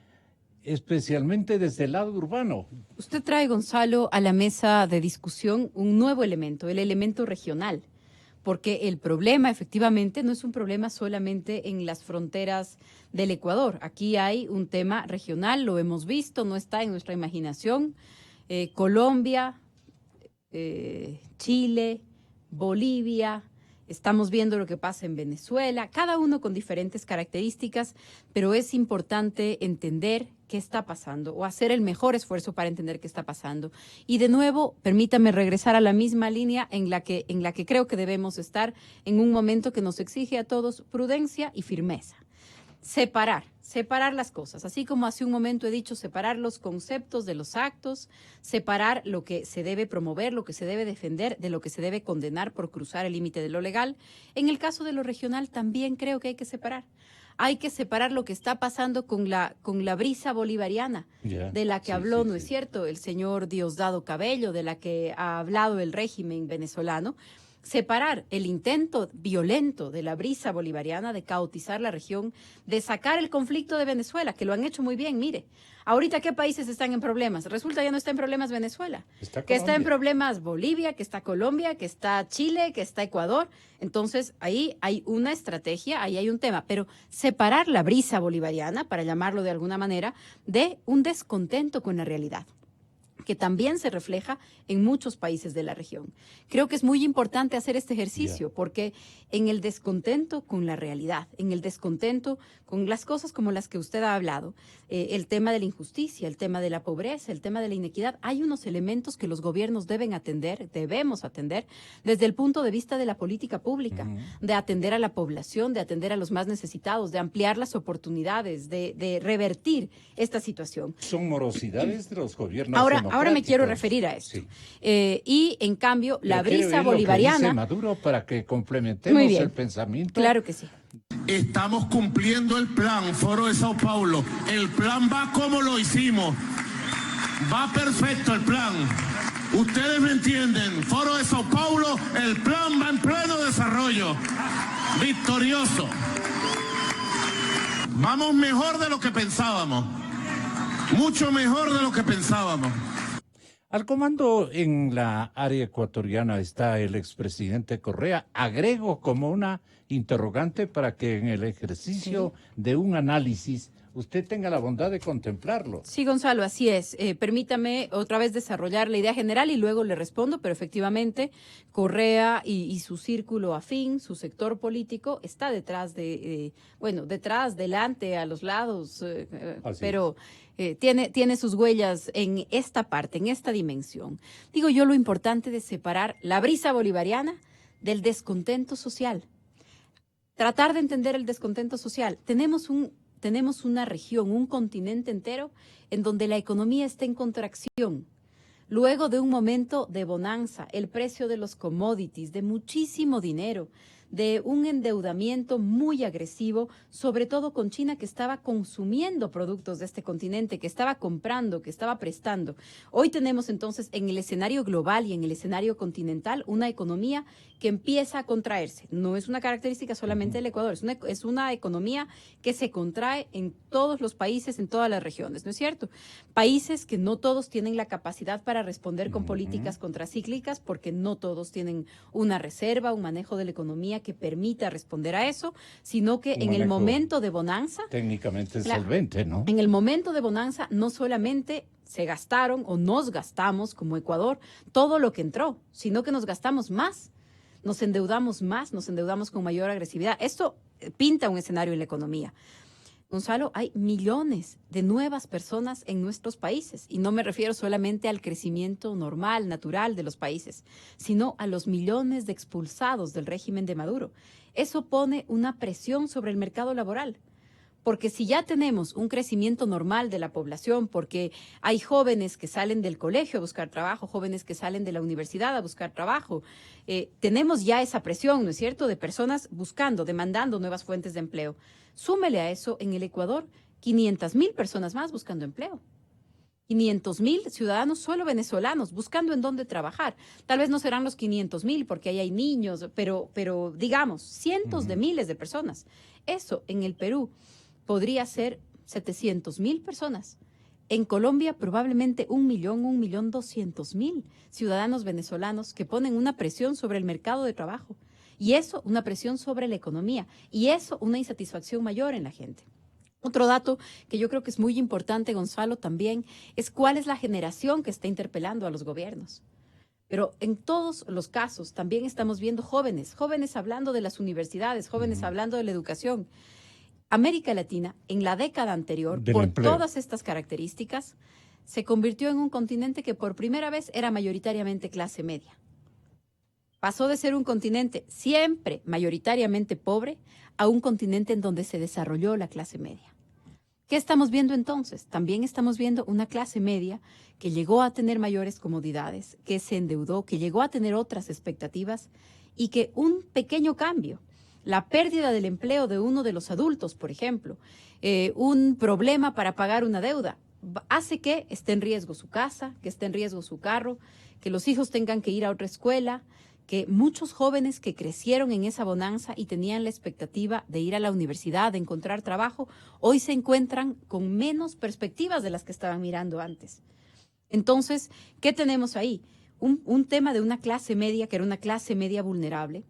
especialmente desde el lado urbano. Usted trae, Gonzalo, a la mesa de discusión un nuevo elemento, el elemento regional, porque el problema efectivamente no es un problema solamente en las fronteras del Ecuador. Aquí hay un tema regional, lo hemos visto, no está en nuestra imaginación. Colombia, Chile, Bolivia, estamos viendo lo que pasa en Venezuela, cada uno con diferentes características, pero es importante entender qué está pasando o hacer el mejor esfuerzo para entender qué está pasando. Y de nuevo, permítame regresar a la misma línea en la que creo que debemos estar en un momento que nos exige a todos prudencia y firmeza. Separar las cosas, así como hace un momento he dicho, separar los conceptos de los actos, separar lo que se debe promover, lo que se debe defender, de lo que se debe condenar por cruzar el límite de lo legal. En el caso de lo regional también creo que hay que separar. Hay que separar lo que está pasando con la brisa bolivariana, de la que habló, ¿no es cierto?, el señor Diosdado Cabello, de la que ha hablado el régimen venezolano. Separar el intento violento de la brisa bolivariana de caotizar la región, de sacar el conflicto de Venezuela, que lo han hecho muy bien. Mire, ahorita ¿qué países están en problemas? Resulta ya no está en problemas Venezuela, que está en problemas Bolivia, que está Colombia, que está Chile, que está Ecuador. Entonces ahí hay una estrategia, ahí hay un tema, pero separar la brisa bolivariana, para llamarlo de alguna manera, de un descontento con la realidad, que también se refleja en muchos países de la región. Creo que es muy importante hacer este ejercicio, porque en el descontento con la realidad, en el descontento con las cosas como las que usted ha hablado, el tema de la injusticia, el tema de la pobreza, el tema de la inequidad, hay unos elementos que los gobiernos debemos atender desde el punto de vista de la política pública, de atender a la población, de atender a los más necesitados, de ampliar las oportunidades, de revertir esta situación. Son morosidades de los gobiernos. Ahora me quiero referir a eso. Sí. Y en cambio, la brisa bolivariana. bolivariana. Maduro, para que complementemos el pensamiento. Claro que sí. Estamos cumpliendo el plan, Foro de Sao Paulo. El plan va como lo hicimos. Va perfecto el plan. Ustedes me entienden. Foro de Sao Paulo, el plan va en pleno desarrollo. Victorioso. Vamos mejor de lo que pensábamos. Mucho mejor de lo que pensábamos. Al comando en la área ecuatoriana está el expresidente Correa. Agrego como una interrogante para que en el ejercicio de un análisis usted tenga la bondad de contemplarlo. Sí, Gonzalo, así es. Permítame otra vez desarrollar la idea general y luego le respondo, pero efectivamente Correa y su círculo afín, su sector político, está detrás delante, a los lados, pero tiene sus huellas en esta parte, en esta dimensión. Digo yo, lo importante de separar la brisa bolivariana del descontento social. Tratar de entender el descontento social. Tenemos una región, un continente entero en donde la economía está en contracción. Luego de un momento de bonanza, el precio de los commodities, de muchísimo dinero, de un endeudamiento muy agresivo, sobre todo con China, que estaba consumiendo productos de este continente, que estaba comprando, que estaba prestando. Hoy tenemos entonces en el escenario global y en el escenario continental una economía que empieza a contraerse. No es una característica solamente del Ecuador, es una economía que se contrae en todos los países, en todas las regiones, ¿no es cierto? Países que no todos tienen la capacidad para responder con políticas contracíclicas, porque no todos tienen una reserva, un manejo de la economía que permita responder a eso, sino que en el momento de bonanza... Técnicamente solvente, ¿no? En el momento de bonanza no solamente se gastaron o nos gastamos como Ecuador todo lo que entró, sino que nos gastamos más. nos endeudamos más, nos endeudamos con mayor agresividad. Esto pinta un escenario en la economía. Gonzalo, hay millones de nuevas personas en nuestros países y no me refiero solamente al crecimiento normal, natural de los países, sino a los millones de expulsados del régimen de Maduro. Eso pone una presión sobre el mercado laboral. Porque si ya tenemos un crecimiento normal de la población, porque hay jóvenes que salen del colegio a buscar trabajo, jóvenes que salen de la universidad a buscar trabajo, tenemos ya esa presión, ¿no es cierto?, de personas buscando, demandando nuevas fuentes de empleo. Súmele a eso, en el Ecuador, 500,000 personas más buscando empleo. 500,000 ciudadanos solo venezolanos buscando en dónde trabajar. Tal vez no serán los 500,000 porque ahí hay niños, pero digamos, cientos de miles de personas. Eso en el Perú podría ser 700,000 personas. En Colombia probablemente 1.200.000 ciudadanos venezolanos que ponen una presión sobre el mercado de trabajo. Y eso, una presión sobre la economía. Y eso, una insatisfacción mayor en la gente. Otro dato que yo creo que es muy importante, Gonzalo, también, es cuál es la generación que está interpelando a los gobiernos. Pero en todos los casos también estamos viendo jóvenes hablando de las universidades, jóvenes hablando de la educación. América Latina, en la década anterior, por todas estas características, se convirtió en un continente que por primera vez era mayoritariamente clase media. Pasó de ser un continente siempre mayoritariamente pobre a un continente en donde se desarrolló la clase media. ¿Qué estamos viendo entonces? También estamos viendo una clase media que llegó a tener mayores comodidades, que se endeudó, que llegó a tener otras expectativas y que un pequeño cambio, la pérdida del empleo de uno de los adultos, por ejemplo, un problema para pagar una deuda, hace que esté en riesgo su casa, que esté en riesgo su carro, que los hijos tengan que ir a otra escuela, que muchos jóvenes que crecieron en esa bonanza y tenían la expectativa de ir a la universidad, de encontrar trabajo, hoy se encuentran con menos perspectivas de las que estaban mirando antes. Entonces, ¿qué tenemos ahí? Un tema de una clase media que era una clase media vulnerable,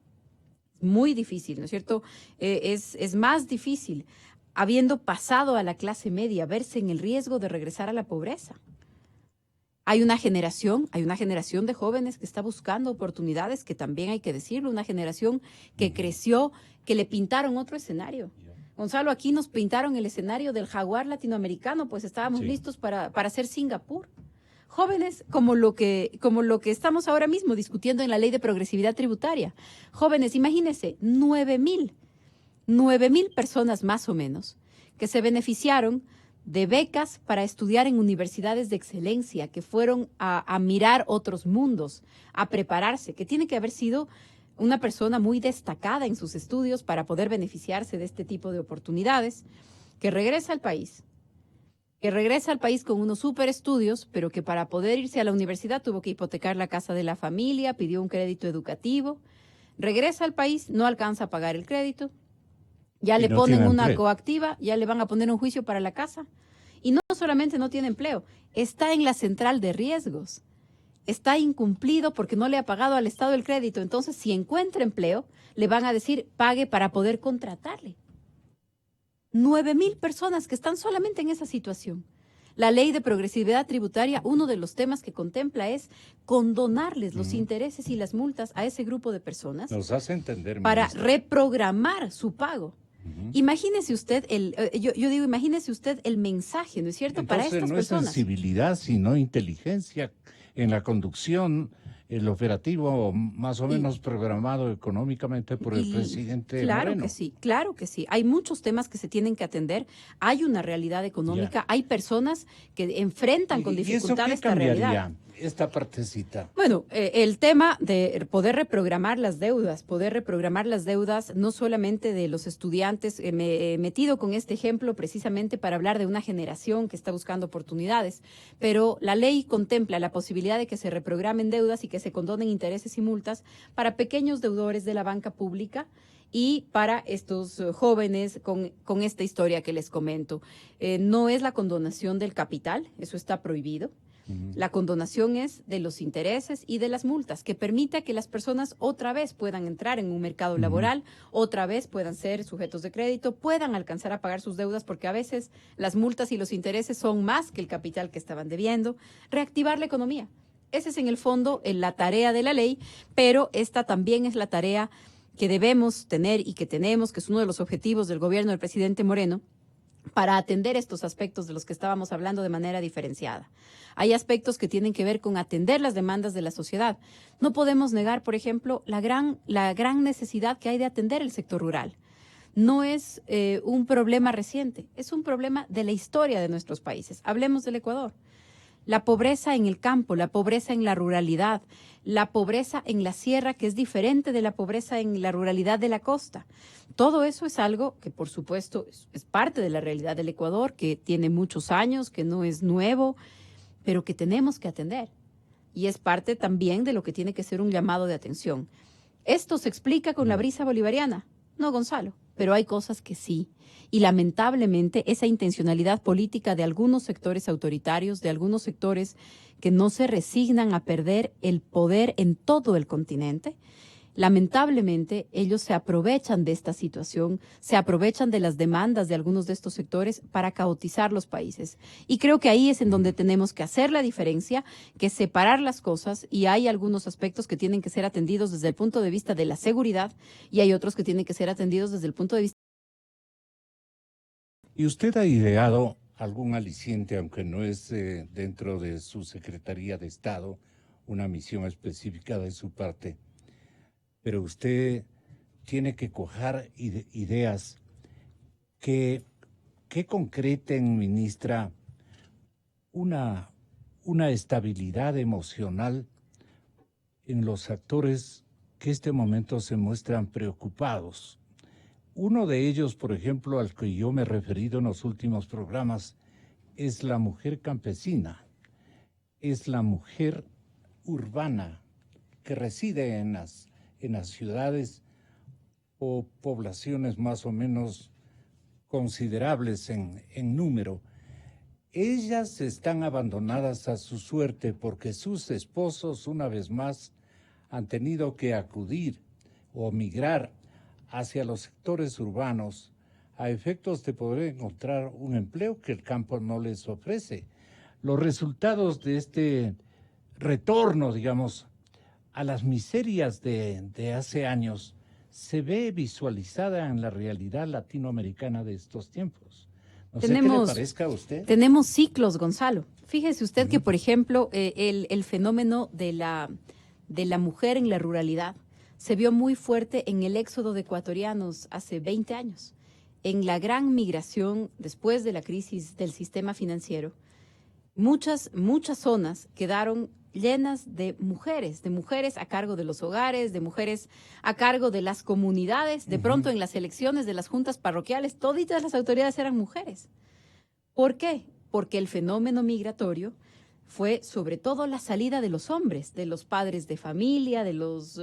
muy difícil, ¿no es cierto? Es más difícil, habiendo pasado a la clase media, verse en el riesgo de regresar a la pobreza. Hay una generación de jóvenes que está buscando oportunidades, que también hay que decirlo, una generación que creció, que le pintaron otro escenario. Gonzalo, aquí nos pintaron el escenario del jaguar latinoamericano, pues estábamos listos para hacer Singapur. Jóvenes como lo que estamos ahora mismo discutiendo en la ley de progresividad tributaria. Jóvenes, imagínense, 9,000 personas más o menos que se beneficiaron de becas para estudiar en universidades de excelencia, que fueron a mirar otros mundos, a prepararse, que tiene que haber sido una persona muy destacada en sus estudios para poder beneficiarse de este tipo de oportunidades, que regresa al país con unos super estudios, pero que para poder irse a la universidad tuvo que hipotecar la casa de la familia, pidió un crédito educativo, regresa al país, no alcanza a pagar el crédito, ya le ponen una coactiva, ya le van a poner un juicio para la casa. Y no solamente no tiene empleo, está en la central de riesgos. Está incumplido porque no le ha pagado al Estado el crédito. Entonces, si encuentra empleo, le van a decir, pague para poder contratarle. 9,000 personas que están solamente en esa situación. La ley de progresividad tributaria, uno de los temas que contempla es condonarles los intereses y las multas a ese grupo de personas. Nos hace entender, para ministra, reprogramar su pago. Imagínese usted imagínese usted el mensaje, ¿no es cierto?, entonces, para estas no personas. es sensibilidad, sino inteligencia en la conducción, el operativo más o menos programado económicamente por el presidente Moreno. Claro que sí. Hay muchos temas que se tienen que atender. Hay una realidad económica, hay personas que enfrentan con dificultad esta realidad. Esta partecita. Bueno, el tema de poder reprogramar las deudas no solamente de los estudiantes, me he metido con este ejemplo precisamente para hablar de una generación que está buscando oportunidades, pero la ley contempla la posibilidad de que se reprogramen deudas y que se condonen intereses y multas para pequeños deudores de la banca pública y para estos jóvenes con esta historia que les comento. No es la condonación del capital, eso está prohibido. La condonación es de los intereses y de las multas, que permita que las personas otra vez puedan entrar en un mercado laboral, otra vez puedan ser sujetos de crédito, puedan alcanzar a pagar sus deudas, porque a veces las multas y los intereses son más que el capital que estaban debiendo. Reactivar la economía. Esa es en el fondo la tarea de la ley, pero esta también es la tarea que debemos tener y que tenemos, que es uno de los objetivos del gobierno del presidente Moreno, para atender estos aspectos de los que estábamos hablando de manera diferenciada. Hay aspectos que tienen que ver con atender las demandas de la sociedad. No podemos negar, por ejemplo, la gran necesidad que hay de atender el sector rural. No es un problema reciente, es un problema de la historia de nuestros países. Hablemos del Ecuador. La pobreza en el campo, la pobreza en la ruralidad, la pobreza en la sierra, que es diferente de la pobreza en la ruralidad de la costa. Todo eso es algo que, por supuesto, es parte de la realidad del Ecuador, que tiene muchos años, que no es nuevo, pero que tenemos que atender. Y es parte también de lo que tiene que ser un llamado de atención. ¿Esto se explica con la brisa bolivariana? No, Gonzalo, pero hay cosas que sí. Y lamentablemente esa intencionalidad política de algunos sectores autoritarios, de algunos sectores que no se resignan a perder el poder en todo el continente, lamentablemente ellos se aprovechan de esta situación, se aprovechan de las demandas de algunos de estos sectores para caotizar los países. Y creo que ahí es en donde tenemos que hacer la diferencia, que separar las cosas, y hay algunos aspectos que tienen que ser atendidos desde el punto de vista de la seguridad y hay otros que tienen que ser atendidos desde el punto de vista. ¿Y usted ha ideado algún aliciente, aunque no es dentro de su Secretaría de Estado, una misión específica de su parte, pero usted tiene que coger ideas que concreten, ministra, una estabilidad emocional en los actores que este momento se muestran preocupados? Uno de ellos, por ejemplo, al que yo me he referido en los últimos programas, es la mujer campesina, es la mujer urbana que reside en las ciudades o poblaciones más o menos considerables en número. Ellas están abandonadas a su suerte porque sus esposos, una vez más, han tenido que acudir o migrar hacia los sectores urbanos a efectos de poder encontrar un empleo que el campo no les ofrece. Los resultados de este retorno, digamos, a las miserias de hace años se ve visualizada en la realidad latinoamericana de estos tiempos. No sé qué le parezca a usted. Tenemos ciclos, Gonzalo. Fíjese usted que, por ejemplo, el fenómeno de la mujer en la ruralidad se vio muy fuerte en el éxodo de ecuatorianos hace 20 años. En la gran migración después de la crisis del sistema financiero, muchas zonas quedaron llenas de mujeres a cargo de los hogares, de mujeres a cargo de las comunidades. De pronto en las elecciones de las juntas parroquiales, toditas las autoridades eran mujeres. ¿Por qué? Porque el fenómeno migratorio fue sobre todo la salida de los hombres, de los padres de familia, de los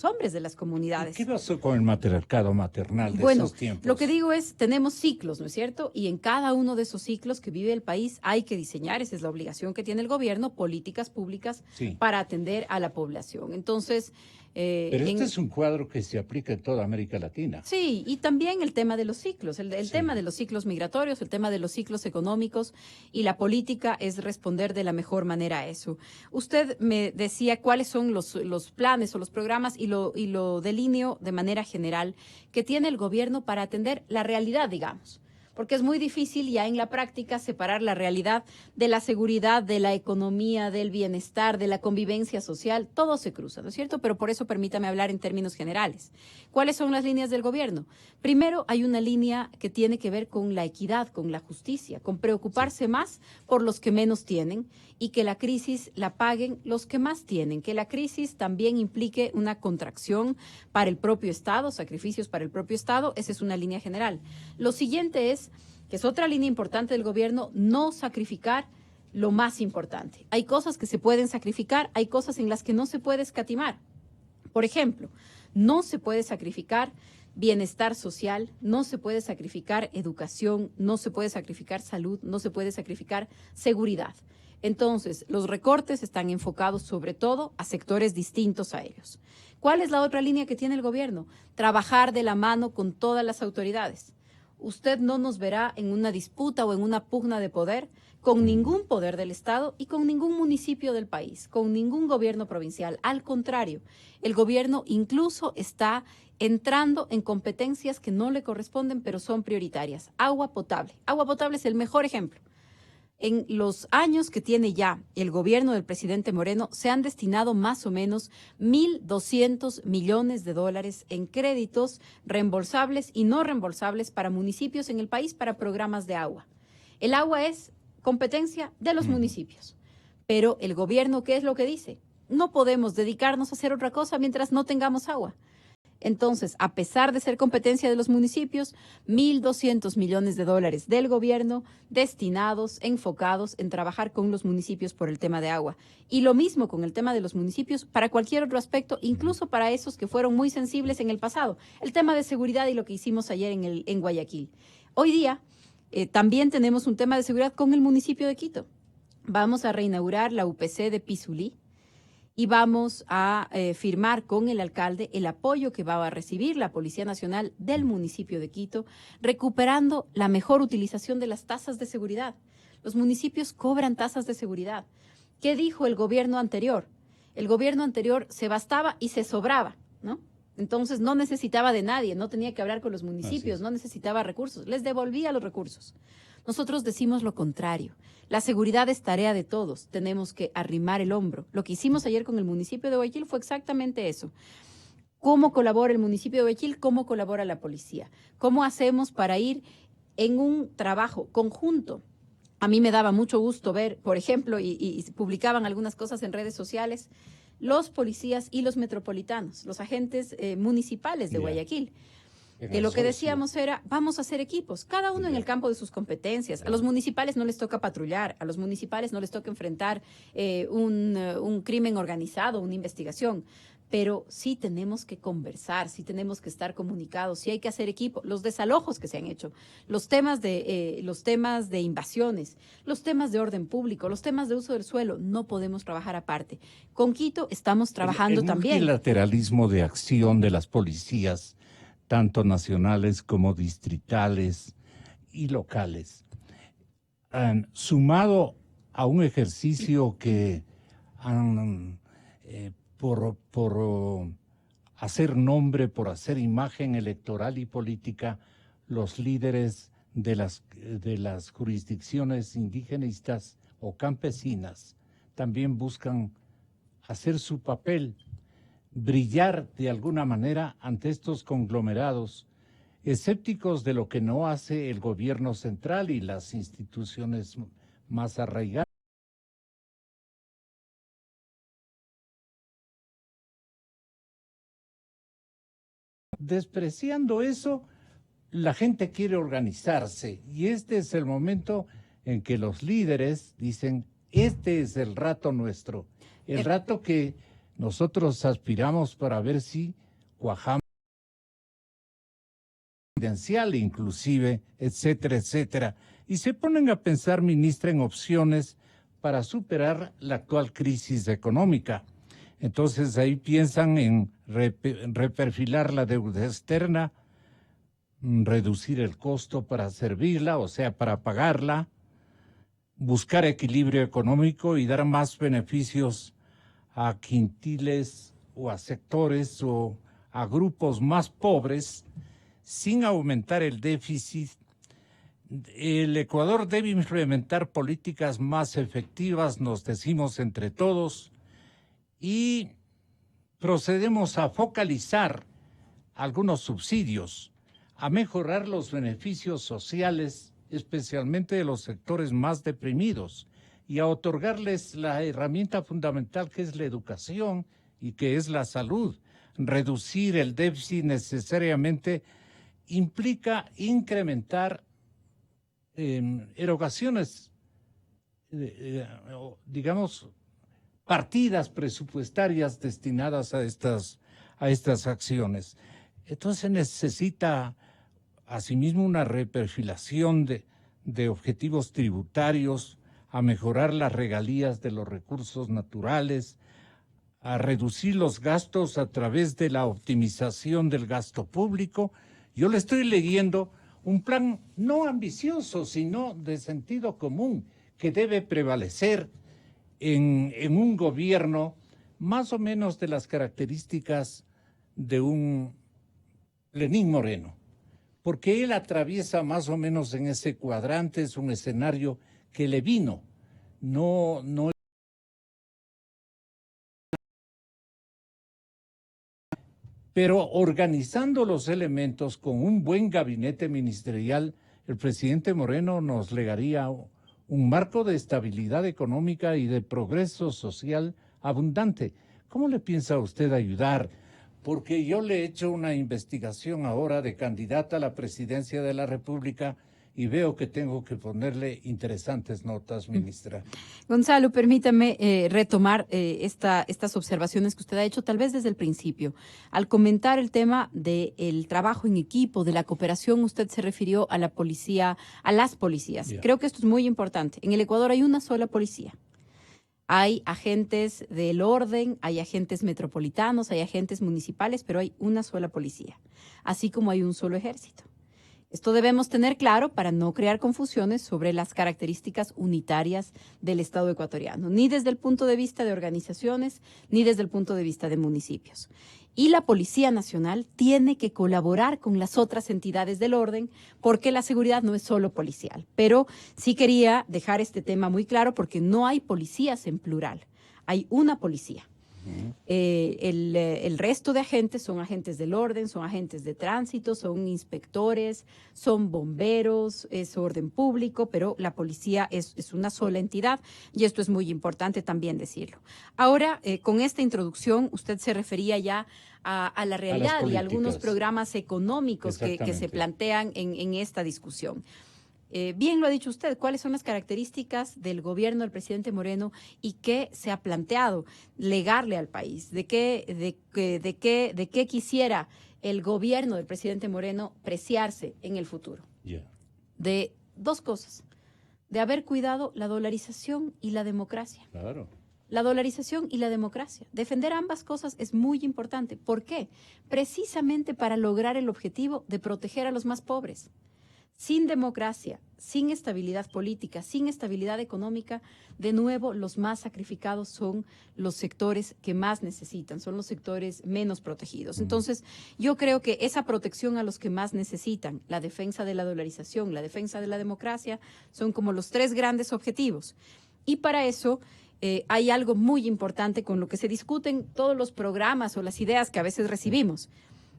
hombres de las comunidades. ¿Qué pasó con el matriarcado maternal de esos tiempos? Lo que digo es, tenemos ciclos, ¿no es cierto? Y en cada uno de esos ciclos que vive el país hay que diseñar, esa es la obligación que tiene el gobierno, políticas públicas para atender a la población. Entonces, pero este es un cuadro que se aplica en toda América Latina. Sí, y también el tema de los ciclos, el tema de los ciclos migratorios, el tema de los ciclos económicos, y la política es responder de la mejor manera a eso. Usted me decía cuáles son los planes o los programas, y lo delineo de manera general que tiene el gobierno para atender la realidad, digamos. Porque es muy difícil ya en la práctica separar la realidad de la seguridad, de la economía, del bienestar, de la convivencia social. Todo se cruza, ¿no es cierto? Pero por eso permítame hablar en términos generales. ¿Cuáles son las líneas del gobierno? Primero, hay una línea que tiene que ver con la equidad, con la justicia, con preocuparse más por los que menos tienen y que la crisis la paguen los que más tienen, que la crisis también implique una contracción para el propio Estado, sacrificios para el propio Estado. Esa es una línea general. Lo siguiente es, que es otra línea importante del gobierno, no sacrificar lo más importante. Hay cosas que se pueden sacrificar, hay cosas en las que no se puede escatimar. Por ejemplo, no se puede sacrificar bienestar social, no se puede sacrificar educación, no se puede sacrificar salud, no se puede sacrificar seguridad. Entonces, los recortes están enfocados sobre todo a sectores distintos a ellos. ¿Cuál es la otra línea que tiene el gobierno? Trabajar de la mano con todas las autoridades. usted no nos verá en una disputa o en una pugna de poder con ningún poder del Estado y con ningún municipio del país, con ningún gobierno provincial. Al contrario, el gobierno incluso está entrando en competencias que no le corresponden, pero son prioritarias. Agua potable. Agua potable es el mejor ejemplo. En los años que tiene ya el gobierno del presidente Moreno, se han destinado más o menos 1.200 millones de dólares en créditos reembolsables y no reembolsables para municipios en el país para programas de agua. El agua es competencia de los municipios, pero el gobierno, ¿qué es lo que dice? No podemos dedicarnos a hacer otra cosa mientras no tengamos agua. Entonces, a pesar de ser competencia de los municipios, 1.200 millones de dólares del gobierno destinados, enfocados en trabajar con los municipios por el tema de agua. Y lo mismo con el tema de los municipios para cualquier otro aspecto, incluso para esos que fueron muy sensibles en el pasado. El tema de seguridad y lo que hicimos ayer en Guayaquil. Hoy día también tenemos un tema de seguridad con el municipio de Quito. Vamos a reinaugurar la UPC de Pizulí y vamos a firmar con el alcalde el apoyo que va a recibir la Policía Nacional del municipio de Quito, recuperando la mejor utilización de las tasas de seguridad. Los municipios cobran tasas de seguridad. ¿Qué dijo el gobierno anterior? El gobierno anterior se bastaba y se sobraba, ¿no? Entonces no necesitaba de nadie, no tenía que hablar con los municipios, no necesitaba recursos, les devolvía los recursos. Nosotros decimos lo contrario. La seguridad es tarea de todos. Tenemos que arrimar el hombro. Lo que hicimos ayer con el municipio de Guayaquil fue exactamente eso. ¿Cómo colabora el municipio de Guayaquil? ¿Cómo colabora la policía? ¿Cómo hacemos para ir en un trabajo conjunto? A mí me daba mucho gusto ver, por ejemplo, y publicaban algunas cosas en redes sociales, los policías y los metropolitanos, los agentes municipales de Guayaquil. Que lo que decíamos era, vamos a hacer equipos, cada uno en el campo de sus competencias. A los municipales no les toca patrullar, a los municipales no les toca enfrentar un crimen organizado, una investigación. Pero sí tenemos que conversar, sí tenemos que estar comunicados, sí hay que hacer equipo. Los desalojos que se han hecho, los temas de invasiones, los temas de orden público, los temas de uso del suelo, no podemos trabajar aparte. Con Quito estamos trabajando también. El multilateralismo de acción de las policías, tanto nacionales como distritales y locales, sumado a un ejercicio que han, por hacer nombre, por hacer imagen electoral y política, los líderes de las jurisdicciones indigenistas o campesinas también buscan hacer su papel, brillar de alguna manera ante estos conglomerados, escépticos de lo que no hace el gobierno central y las instituciones más arraigadas. Despreciando eso, la gente quiere organizarse y este es el momento en que los líderes dicen, este es el rato nuestro, el rato que nosotros aspiramos para ver si cuajamos presidencial inclusive, etcétera, etcétera. Y se ponen a pensar, ministra, en opciones para superar la actual crisis económica. Entonces ahí piensan en reperfilar la deuda externa, reducir el costo para servirla, o sea, para pagarla, buscar equilibrio económico y dar más beneficios a quintiles o a sectores o a grupos más pobres sin aumentar el déficit. El Ecuador debe implementar políticas más efectivas, nos decimos entre todos, y procedemos a focalizar algunos subsidios, a mejorar los beneficios sociales, especialmente de los sectores más deprimidos, y a otorgarles la herramienta fundamental que es la educación y que es la salud. Reducir el déficit necesariamente implica incrementar erogaciones, digamos, partidas presupuestarias destinadas a estas acciones. Entonces necesita asimismo una reperfilación de objetivos tributarios, a mejorar las regalías de los recursos naturales, a reducir los gastos a través de la optimización del gasto público. Yo le estoy leyendo Un plan no ambicioso, sino de sentido común, que debe prevalecer en un gobierno más o menos de las características de un Lenín Moreno, porque él atraviesa más o menos en ese cuadrante, es un escenario que le vino, no pero organizando los elementos con un buen gabinete ministerial, el presidente Moreno nos legaría un marco de estabilidad económica y de progreso social abundante. ¿Cómo le piensa usted ayudar? Porque yo le he hecho una investigación ahora de candidata a la presidencia de la República y veo que tengo que ponerle interesantes notas, ministra. Gonzalo, permítame retomar estas observaciones que usted ha hecho tal vez desde el principio. Al comentar el tema del trabajo en equipo, de la cooperación, usted se refirió a la policía, a las policías. Yeah. Creo que esto es muy importante. En el Ecuador hay una sola policía. Hay agentes del orden, hay agentes metropolitanos, hay agentes municipales, pero hay una sola policía, así como hay un solo ejército. Esto debemos tener claro para no crear confusiones sobre las características unitarias del Estado ecuatoriano, ni desde el punto de vista de organizaciones, ni desde el punto de vista de municipios. Y la Policía Nacional tiene que colaborar con las otras entidades del orden porque la seguridad no es solo policial. Pero sí quería dejar este tema muy claro porque no hay policías en plural, hay una policía. El resto de agentes son agentes del orden, son agentes de tránsito, son inspectores, son bomberos, es orden público, pero la policía es una sola entidad y esto es muy importante también decirlo. Ahora, con esta introducción, usted se refería ya a la realidad y a algunos programas económicos que se plantean en esta discusión. Bien lo ha dicho usted, ¿cuáles son las características del gobierno del presidente Moreno y qué se ha planteado legarle al país? ¿De qué quisiera el gobierno del presidente Moreno preciarse en el futuro? Yeah. De dos cosas, de haber cuidado la dolarización y la democracia. Claro. La dolarización y la democracia. Defender ambas cosas es muy importante. ¿Por qué? Precisamente para lograr el objetivo de proteger a los más pobres. Sin democracia, sin estabilidad política, sin estabilidad económica, de nuevo los más sacrificados son los sectores que más necesitan, son los sectores menos protegidos. Entonces, yo creo que esa protección a los que más necesitan, la defensa de la dolarización, la defensa de la democracia, son como los tres grandes objetivos. Y para eso hay algo muy importante con lo que se discuten todos los programas o las ideas que a veces recibimos.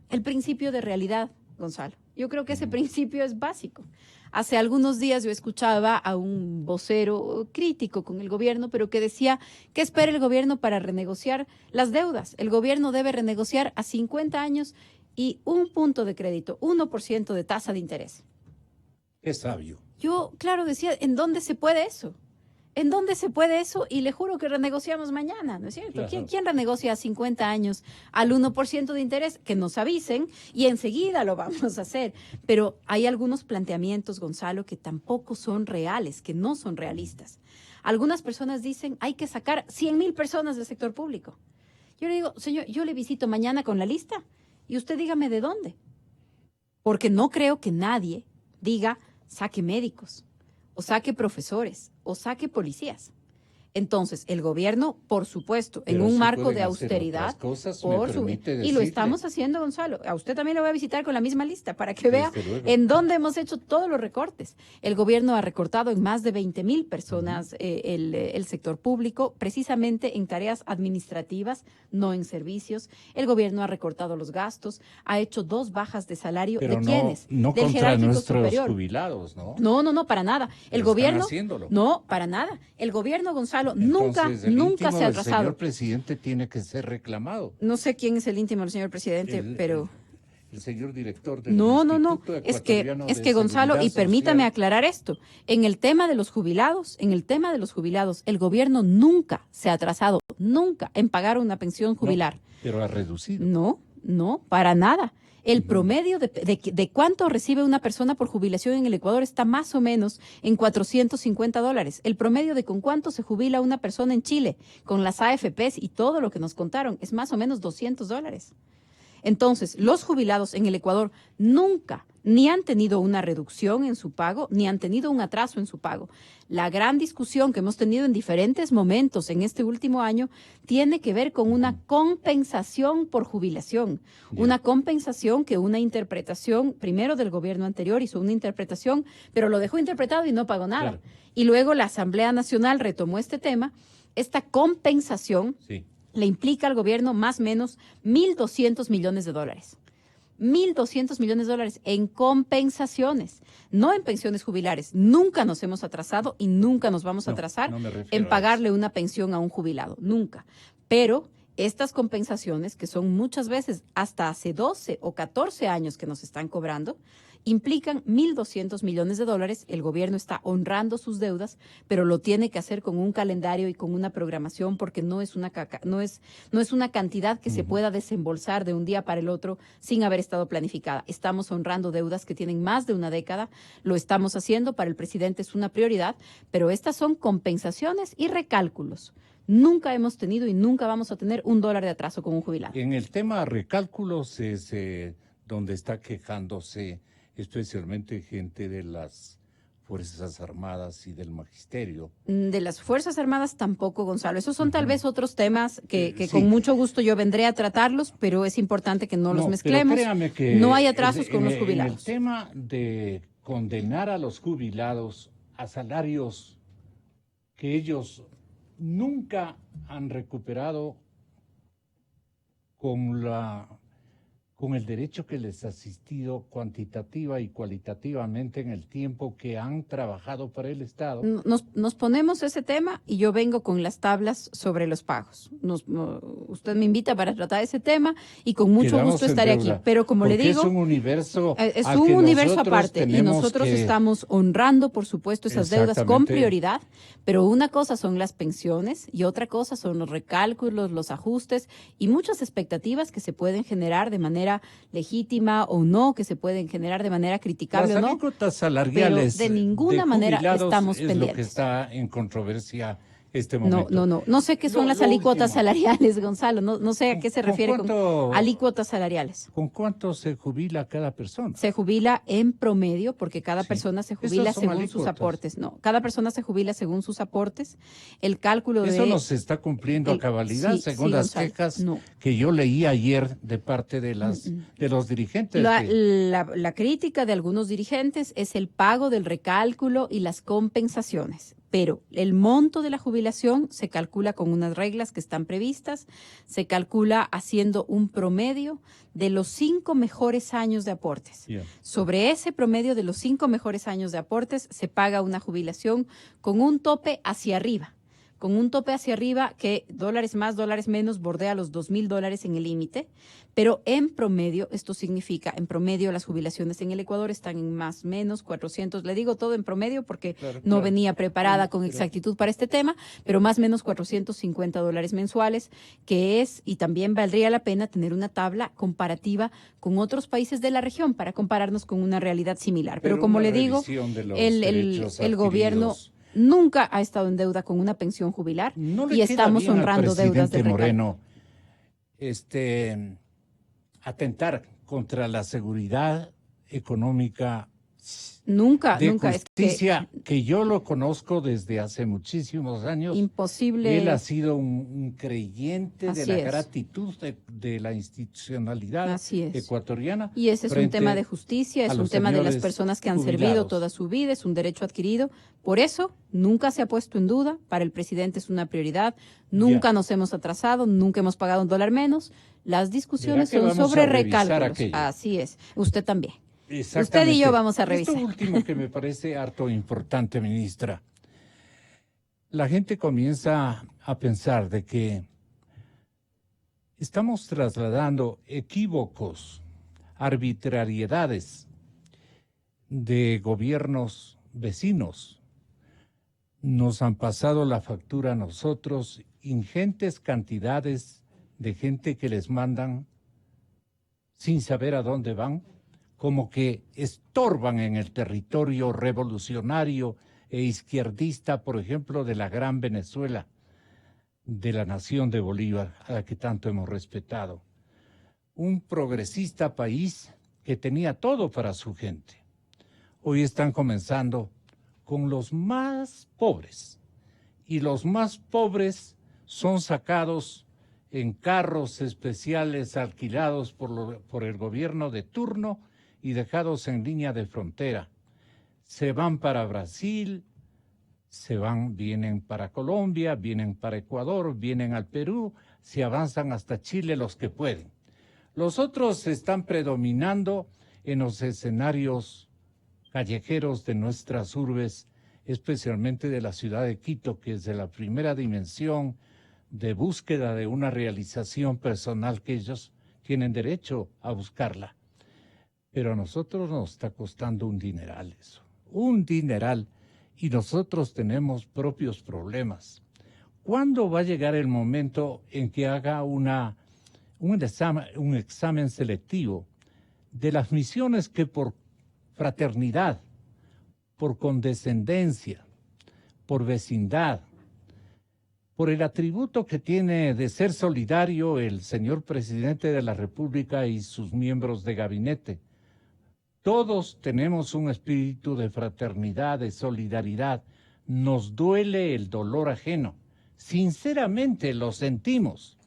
El principio de realidad, Gonzalo. Yo creo que ese principio es básico. Hace algunos días yo escuchaba a un vocero crítico con el gobierno, pero que decía que espera el gobierno para renegociar las deudas. El gobierno debe renegociar a 50 años y un punto de crédito, 1% de tasa de interés. Es sabio. Yo, claro, decía, ¿en dónde se puede eso? ¿En dónde se puede eso? Y le juro que renegociamos mañana, ¿no es cierto? Claro. ¿Quién renegocia a 50 años al 1% de interés? Que nos avisen y enseguida lo vamos a hacer. Pero hay algunos planteamientos, Gonzalo, que tampoco son reales, que no son realistas. Algunas personas dicen, hay que sacar 100,000 personas del sector público. Yo le digo, señor, yo le visito mañana con la lista y usted dígame de dónde. Porque no creo que nadie diga, saque médicos, o saque profesores, o saque policías. Entonces, el gobierno, por supuesto, en Pero un sí marco pueden de hacer austeridad, otras cosas, y lo estamos haciendo, Gonzalo. A usted también lo voy a visitar con la misma lista para que vea Desde luego. en dónde hemos hecho todos los recortes. El gobierno ha recortado en más de 20,000 personas el sector público, precisamente en tareas administrativas, no en servicios. El gobierno ha recortado los gastos, ha hecho 2 bajas de salario. Pero ¿de quiénes? no Del contra jerárquico nuestros superior. jubilados, ¿no? No, para nada. El Pero gobierno, están haciéndolo. no, para nada. El gobierno, Gonzalo, Entonces, el nunca íntimo se ha del atrasado. señor presidente tiene que ser reclamado. No sé quién es el íntimo del señor presidente, pero... El señor director del No. Instituto Es Ecuatoriano que de Gonzalo, y Seguridad permítame Social. aclarar esto. En el tema de los jubilados, el gobierno nunca se ha atrasado, nunca en pagar una pensión jubilar. No, pero ha reducido. No, para nada. El promedio de cuánto recibe una persona por jubilación en el Ecuador está más o menos en $450. El promedio de con cuánto se jubila una persona en Chile, con las AFPs y todo lo que nos contaron, es más o menos $200. Entonces, los jubilados en el Ecuador nunca ni han tenido una reducción en su pago, ni han tenido un atraso en su pago. La gran discusión que hemos tenido en diferentes momentos en este último año tiene que ver con una compensación por jubilación, una compensación que una interpretación, primero del gobierno anterior hizo una interpretación, pero lo dejó interpretado y no pagó nada. Claro. Y luego la Asamblea Nacional retomó este tema. Esta compensación le implica al gobierno más o menos $1.200 millones. 1.200 millones de dólares en compensaciones, no en pensiones jubilares. Nunca nos hemos atrasado y nunca nos vamos a atrasar en pagarle una pensión a un jubilado, nunca. Pero estas compensaciones, que son muchas veces hasta hace 12 o 14 años que nos están cobrando, implican $1.200 millones. El gobierno está honrando sus deudas, pero lo tiene que hacer con un calendario y con una programación, porque no es una cantidad que se pueda desembolsar de un día para el otro sin haber estado planificada. Estamos honrando deudas que tienen más de una década, lo estamos haciendo, para el presidente es una prioridad, pero estas son compensaciones y recálculos. Nunca hemos tenido y nunca vamos a tener $1 de atraso con un jubilado. En el tema recálculos es donde está quejándose especialmente gente de las Fuerzas Armadas y del Magisterio. De las Fuerzas Armadas tampoco, Gonzalo. Esos son tal vez otros temas que con mucho gusto yo vendré a tratarlos, pero es importante que no los mezclemos. Pero créame que no hay atrasos con los jubilados. En el tema de condenar a los jubilados a salarios que ellos nunca han recuperado con el derecho que les ha asistido cuantitativa y cualitativamente en el tiempo que han trabajado para el Estado. Nos ponemos ese tema y yo vengo con las tablas sobre los pagos. Usted me invita para tratar ese tema y con mucho gusto estaré aquí. Pero como le digo, es un universo, aparte y nosotros estamos honrando, por supuesto, esas deudas con prioridad, pero una cosa son las pensiones y otra cosa son los recálculos, los ajustes y muchas expectativas que se pueden generar de manera legítima o no, que se pueden generar de manera criticable o no. Las alícuotas salariales pero de ninguna manera estamos es pendientes. Lo que está en controversia este momento. No sé qué son las alícuotas salariales, Gonzalo. No sé a qué se refiere con alícuotas salariales. ¿Con cuánto se jubila cada persona? Se jubila en promedio, porque cada persona se jubila según sus aportes. No, cada persona se jubila según sus aportes. El cálculo Eso no se está cumpliendo a cabalidad, según las quejas que yo leí ayer de parte de los dirigentes. La crítica de algunos dirigentes es el pago del recálculo y las compensaciones. Pero el monto de la jubilación se calcula con unas reglas que están previstas, se calcula haciendo un promedio de los 5 mejores años de aportes. Sobre ese promedio de los 5 mejores años de aportes se paga una jubilación con un tope hacia arriba. Que dólares más, dólares menos, bordea los $2.000 en el límite, pero en promedio, esto significa, en promedio las jubilaciones en el Ecuador están en más o menos 400, le digo todo en promedio porque no venía preparada con exactitud para este tema, pero más o menos $450 mensuales, que es, y también valdría la pena tener una tabla comparativa con otros países de la región para compararnos con una realidad similar. Pero como le digo, el gobierno nunca ha estado en deuda con una pensión jubilar y estamos honrando deudas del Moreno, atentar contra la seguridad económica Nunca. Justicia, que yo lo conozco desde hace muchísimos años. Imposible. Él ha sido un creyente de la gratitud de la institucionalidad ecuatoriana. Y ese es un tema de justicia, es un tema de las personas que han servido toda su vida, es un derecho adquirido. Por eso, nunca se ha puesto en duda. Para el presidente es una prioridad. Nunca nos hemos atrasado, nunca hemos pagado $1 menos. Las discusiones son sobre recálculos. Así es. Usted también. Usted y yo vamos a revisar. Esto último que me parece harto importante, ministra. La gente comienza a pensar de que estamos trasladando equívocos, arbitrariedades de gobiernos vecinos. Nos han pasado la factura a nosotros ingentes cantidades de gente que les mandan sin saber a dónde van, como que estorban en el territorio revolucionario e izquierdista, por ejemplo, de la gran Venezuela, de la nación de Bolívar, a la que tanto hemos respetado. Un progresista país que tenía todo para su gente. Hoy están comenzando con los más pobres, y los más pobres son sacados en carros especiales alquilados por el gobierno de turno y dejados en línea de frontera. Se van para Brasil, vienen para Colombia, vienen para Ecuador, vienen al Perú, se avanzan hasta Chile los que pueden. Los otros están predominando en los escenarios callejeros de nuestras urbes, especialmente de la ciudad de Quito, que es de la primera dimensión de búsqueda de una realización personal que ellos tienen derecho a buscarla. Pero a nosotros nos está costando un dineral eso, un dineral, y nosotros tenemos propios problemas. ¿Cuándo va a llegar el momento en que haga un examen selectivo de las misiones que por fraternidad, por condescendencia, por vecindad, por el atributo que tiene de ser solidario el señor presidente de la República y sus miembros de gabinete? Todos tenemos un espíritu de fraternidad, de solidaridad. Nos duele el dolor ajeno. Sinceramente lo sentimos.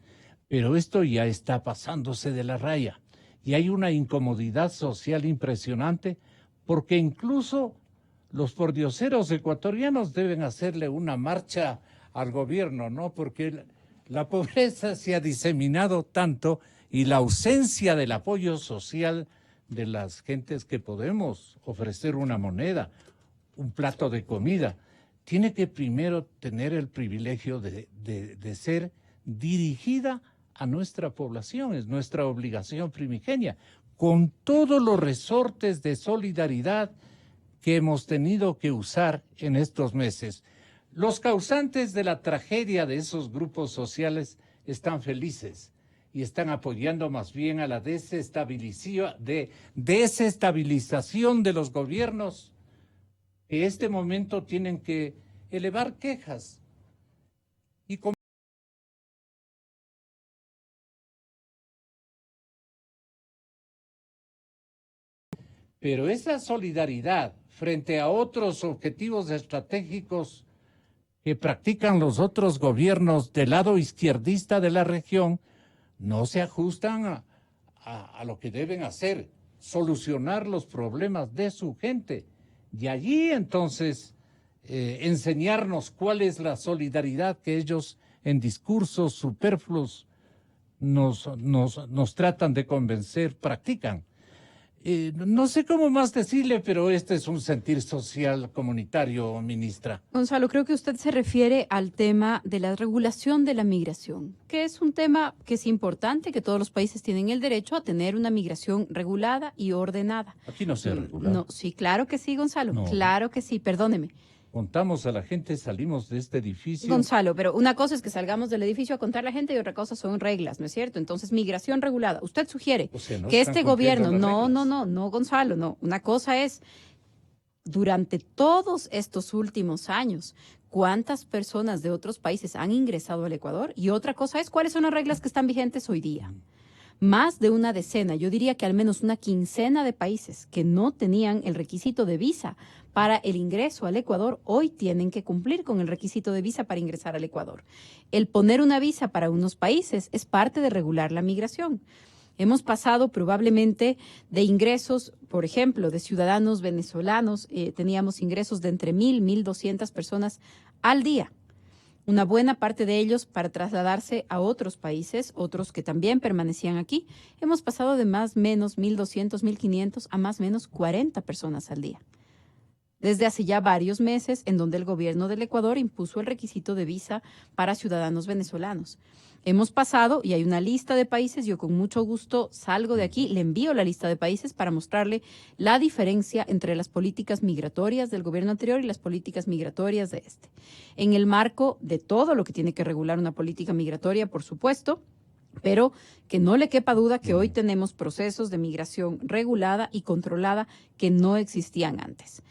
Pero esto ya está pasándose de la raya. Y hay una incomodidad social impresionante porque incluso los pordioseros ecuatorianos deben hacerle una marcha al gobierno, ¿no? Porque la pobreza se ha diseminado tanto y la ausencia del apoyo social de las gentes que podemos ofrecer una moneda, un plato de comida, tiene que primero tener el privilegio de ser dirigida a nuestra población, es nuestra obligación primigenia, con todos los resortes de solidaridad que hemos tenido que usar en estos meses. Los causantes de la tragedia de esos grupos sociales están felices y están apoyando más bien a la desestabilización de los gobiernos que en este momento tienen que elevar quejas. Pero esa solidaridad frente a otros objetivos estratégicos que practican los otros gobiernos del lado izquierdista de la región no se ajustan a lo que deben hacer, solucionar los problemas de su gente. Y allí entonces enseñarnos cuál es la solidaridad que ellos en discursos superfluos nos tratan de convencer, practican. No sé cómo más decirle, pero este es un sentir social comunitario, ministra. Gonzalo, creo que usted se refiere al tema de la regulación de la migración, que es un tema que es importante, que todos los países tienen el derecho a tener una migración regulada y ordenada. Aquí no se regula. No, sí, claro que sí, Gonzalo, no. Claro que sí, perdóneme. Contamos a la gente, salimos de este edificio. Gonzalo, pero una cosa es que salgamos del edificio a contar a la gente y otra cosa son reglas, ¿no es cierto? Entonces, migración regulada. Usted sugiere que este gobierno, no, Gonzalo, no. Una cosa es, durante todos estos últimos años, ¿cuántas personas de otros países han ingresado al Ecuador? Y otra cosa es, ¿cuáles son las reglas que están vigentes hoy día? Más de una decena, yo diría que al menos una quincena de países que no tenían el requisito de visa para el ingreso al Ecuador, hoy tienen que cumplir con el requisito de visa para ingresar al Ecuador. El poner una visa para unos países es parte de regular la migración. Hemos pasado probablemente de ingresos, por ejemplo, de ciudadanos venezolanos, teníamos ingresos de entre 1,000 y 1,200 personas al día. Una buena parte de ellos para trasladarse a otros países, otros que también permanecían aquí. Hemos pasado de más o menos 1,200, 1,500 a más o menos 40 personas al día. Desde hace ya varios meses, en donde el gobierno del Ecuador impuso el requisito de visa para ciudadanos venezolanos. Hemos pasado, y hay una lista de países, yo con mucho gusto salgo de aquí, le envío la lista de países para mostrarle la diferencia entre las políticas migratorias del gobierno anterior y las políticas migratorias de este. En el marco de todo lo que tiene que regular una política migratoria, por supuesto, pero que no le quepa duda que hoy tenemos procesos de migración regulada y controlada que no existían antes.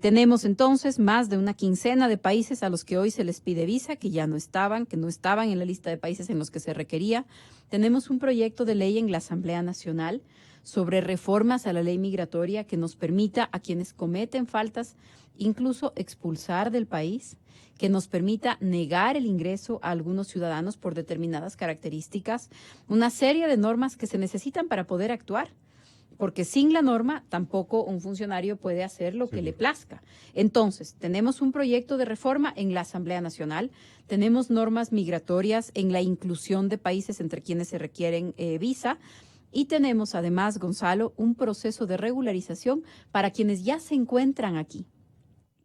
Tenemos entonces más de una quincena de países a los que hoy se les pide visa, que no estaban en la lista de países en los que se requería. Tenemos un proyecto de ley en la Asamblea Nacional sobre reformas a la ley migratoria que nos permita a quienes cometen faltas incluso expulsar del país, que nos permita negar el ingreso a algunos ciudadanos por determinadas características, una serie de normas que se necesitan para poder actuar. Porque sin la norma tampoco un funcionario puede hacer lo que le plazca. Entonces, tenemos un proyecto de reforma en la Asamblea Nacional, tenemos normas migratorias en la inclusión de países entre quienes se requieren visa y tenemos además, Gonzalo, un proceso de regularización para quienes ya se encuentran aquí.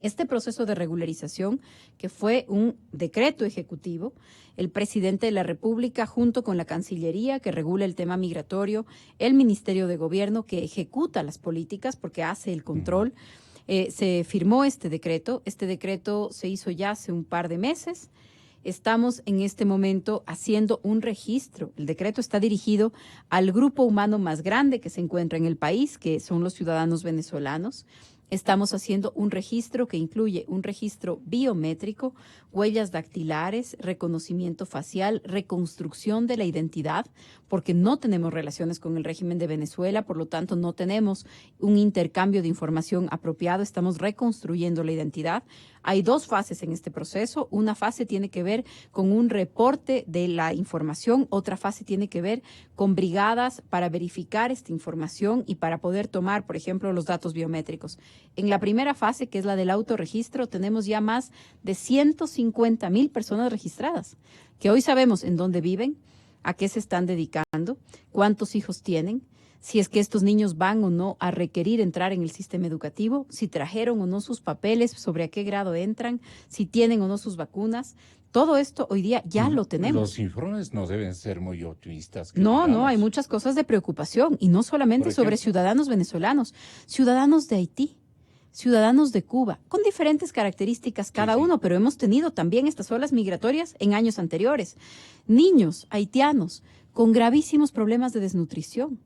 Este proceso de regularización, que fue un decreto ejecutivo, el presidente de la República, junto con la Cancillería, que regula el tema migratorio, el Ministerio de Gobierno, que ejecuta las políticas porque hace el control, se firmó este decreto. Este decreto se hizo ya hace un par de meses. Estamos en este momento haciendo un registro. El decreto está dirigido al grupo humano más grande que se encuentra en el país, que son los ciudadanos venezolanos. Estamos haciendo un registro que incluye un registro biométrico, huellas dactilares, reconocimiento facial, reconstrucción de la identidad, porque no tenemos relaciones con el régimen de Venezuela, por lo tanto no tenemos un intercambio de información apropiado, estamos reconstruyendo la identidad. Hay dos fases en este proceso. Una fase tiene que ver con un reporte de la información, otra fase tiene que ver con brigadas para verificar esta información y para poder tomar, por ejemplo, los datos biométricos. En la primera fase, que es la del autorregistro, tenemos ya más de 150,000 personas registradas, que hoy sabemos en dónde viven, a qué se están dedicando, cuántos hijos tienen, si es que estos niños van o no a requerir entrar en el sistema educativo, si trajeron o no sus papeles, sobre a qué grado entran, si tienen o no sus vacunas. Todo esto hoy día ya lo tenemos. Los informes no deben ser muy optimistas. No, hay muchas cosas de preocupación y no solamente sobre ciudadanos venezolanos, ciudadanos de Haití, ciudadanos de Cuba, con diferentes características cada uno, pero hemos tenido también estas olas migratorias en años anteriores. Niños haitianos con gravísimos problemas de desnutrición.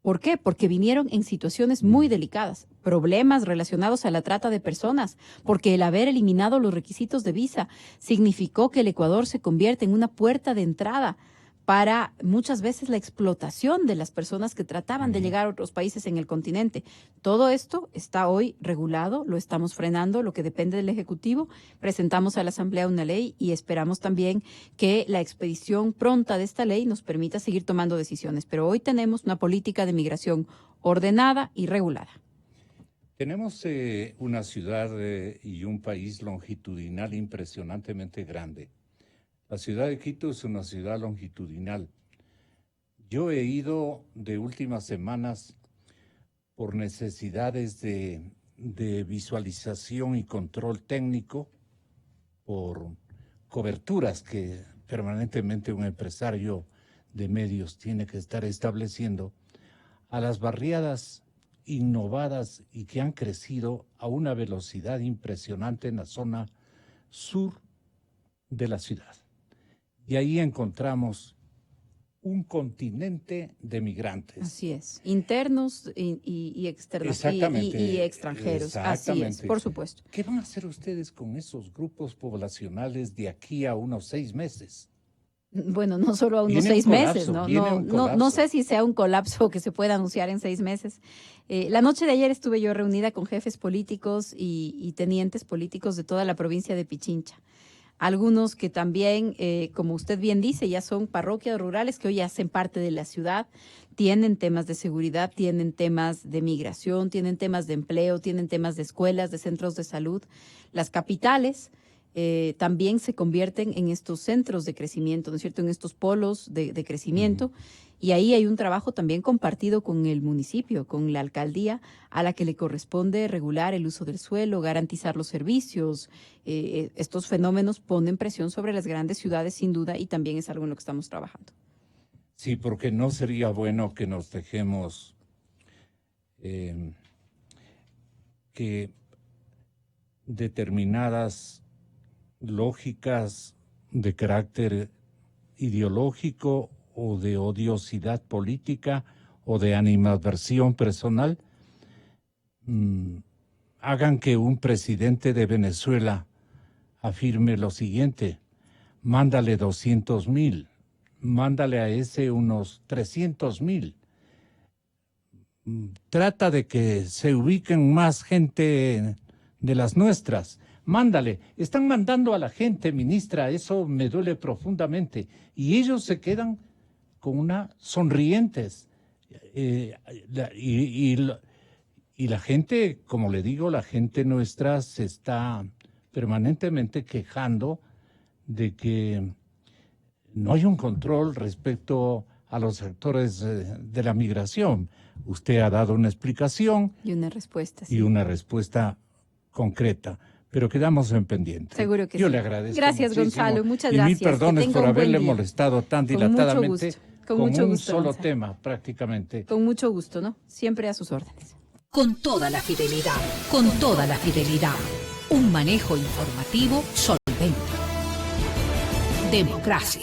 ¿Por qué? Porque vinieron en situaciones muy delicadas, problemas relacionados a la trata de personas, porque el haber eliminado los requisitos de visa significó que el Ecuador se convierte en una puerta de entrada para muchas veces la explotación de las personas que trataban de llegar a otros países en el continente. Todo esto está hoy regulado, lo estamos frenando, lo que depende del Ejecutivo. Presentamos a la Asamblea una ley y esperamos también que la expedición pronta de esta ley nos permita seguir tomando decisiones. Pero hoy tenemos una política de migración ordenada y regulada. Tenemos una ciudad y un país longitudinal impresionantemente grande. La ciudad de Quito es una ciudad longitudinal. Yo he ido de últimas semanas por necesidades de visualización y control técnico, por coberturas que permanentemente un empresario de medios tiene que estar estableciendo, a las barriadas innovadas y que han crecido a una velocidad impresionante en la zona sur de la ciudad. Y ahí encontramos un continente de migrantes. Así es, internos y externos. Exactamente. Y extranjeros. Así es, por supuesto. ¿Qué van a hacer ustedes con esos grupos poblacionales de aquí a unos 6 meses? Bueno, no solo a unos 6 meses, no sé si sea un colapso que se pueda anunciar en 6 meses. La noche de ayer estuve yo reunida con jefes políticos y tenientes políticos de toda la provincia de Pichincha. Algunos que también, como usted bien dice, ya son parroquias rurales que hoy hacen parte de la ciudad, tienen temas de seguridad, tienen temas de migración, tienen temas de empleo, tienen temas de escuelas, de centros de salud. Las capitales también se convierten en estos centros de crecimiento, ¿no es cierto?, en estos polos de crecimiento. Y ahí hay un trabajo también compartido con el municipio, con la alcaldía, a la que le corresponde regular el uso del suelo, garantizar los servicios. Estos fenómenos ponen presión sobre las grandes ciudades, sin duda, y también es algo en lo que estamos trabajando. Sí, porque no sería bueno que nos dejemos que determinadas lógicas de carácter ideológico o de odiosidad política o de animadversión personal hagan que un presidente de Venezuela afirme lo siguiente: mándale 200,000, mándale a ese unos 300,000. trata de que se ubiquen más gente de las nuestras. Mándale. Están mandando a la gente, ministra, eso me duele profundamente. Y ellos se quedan con una sonrientes. Y la gente, como le digo, la gente nuestra se está permanentemente quejando de que no hay un control respecto a los actores de la migración. Usted ha dado una explicación Y una respuesta. Sí. y una respuesta concreta, pero quedamos en pendiente. Seguro que Yo sí. le agradezco Gracias, muchísimo. Gonzalo, muchas y gracias. mil perdones Que tenga por un buen haberle día. molestado tan Con mucho dilatadamente gusto, con con mucho un gusto, solo Gonzalo. tema prácticamente. Con mucho gusto, ¿no? Siempre a sus órdenes. Con toda la fidelidad, con toda la fidelidad. Un manejo informativo solvente. Democracia.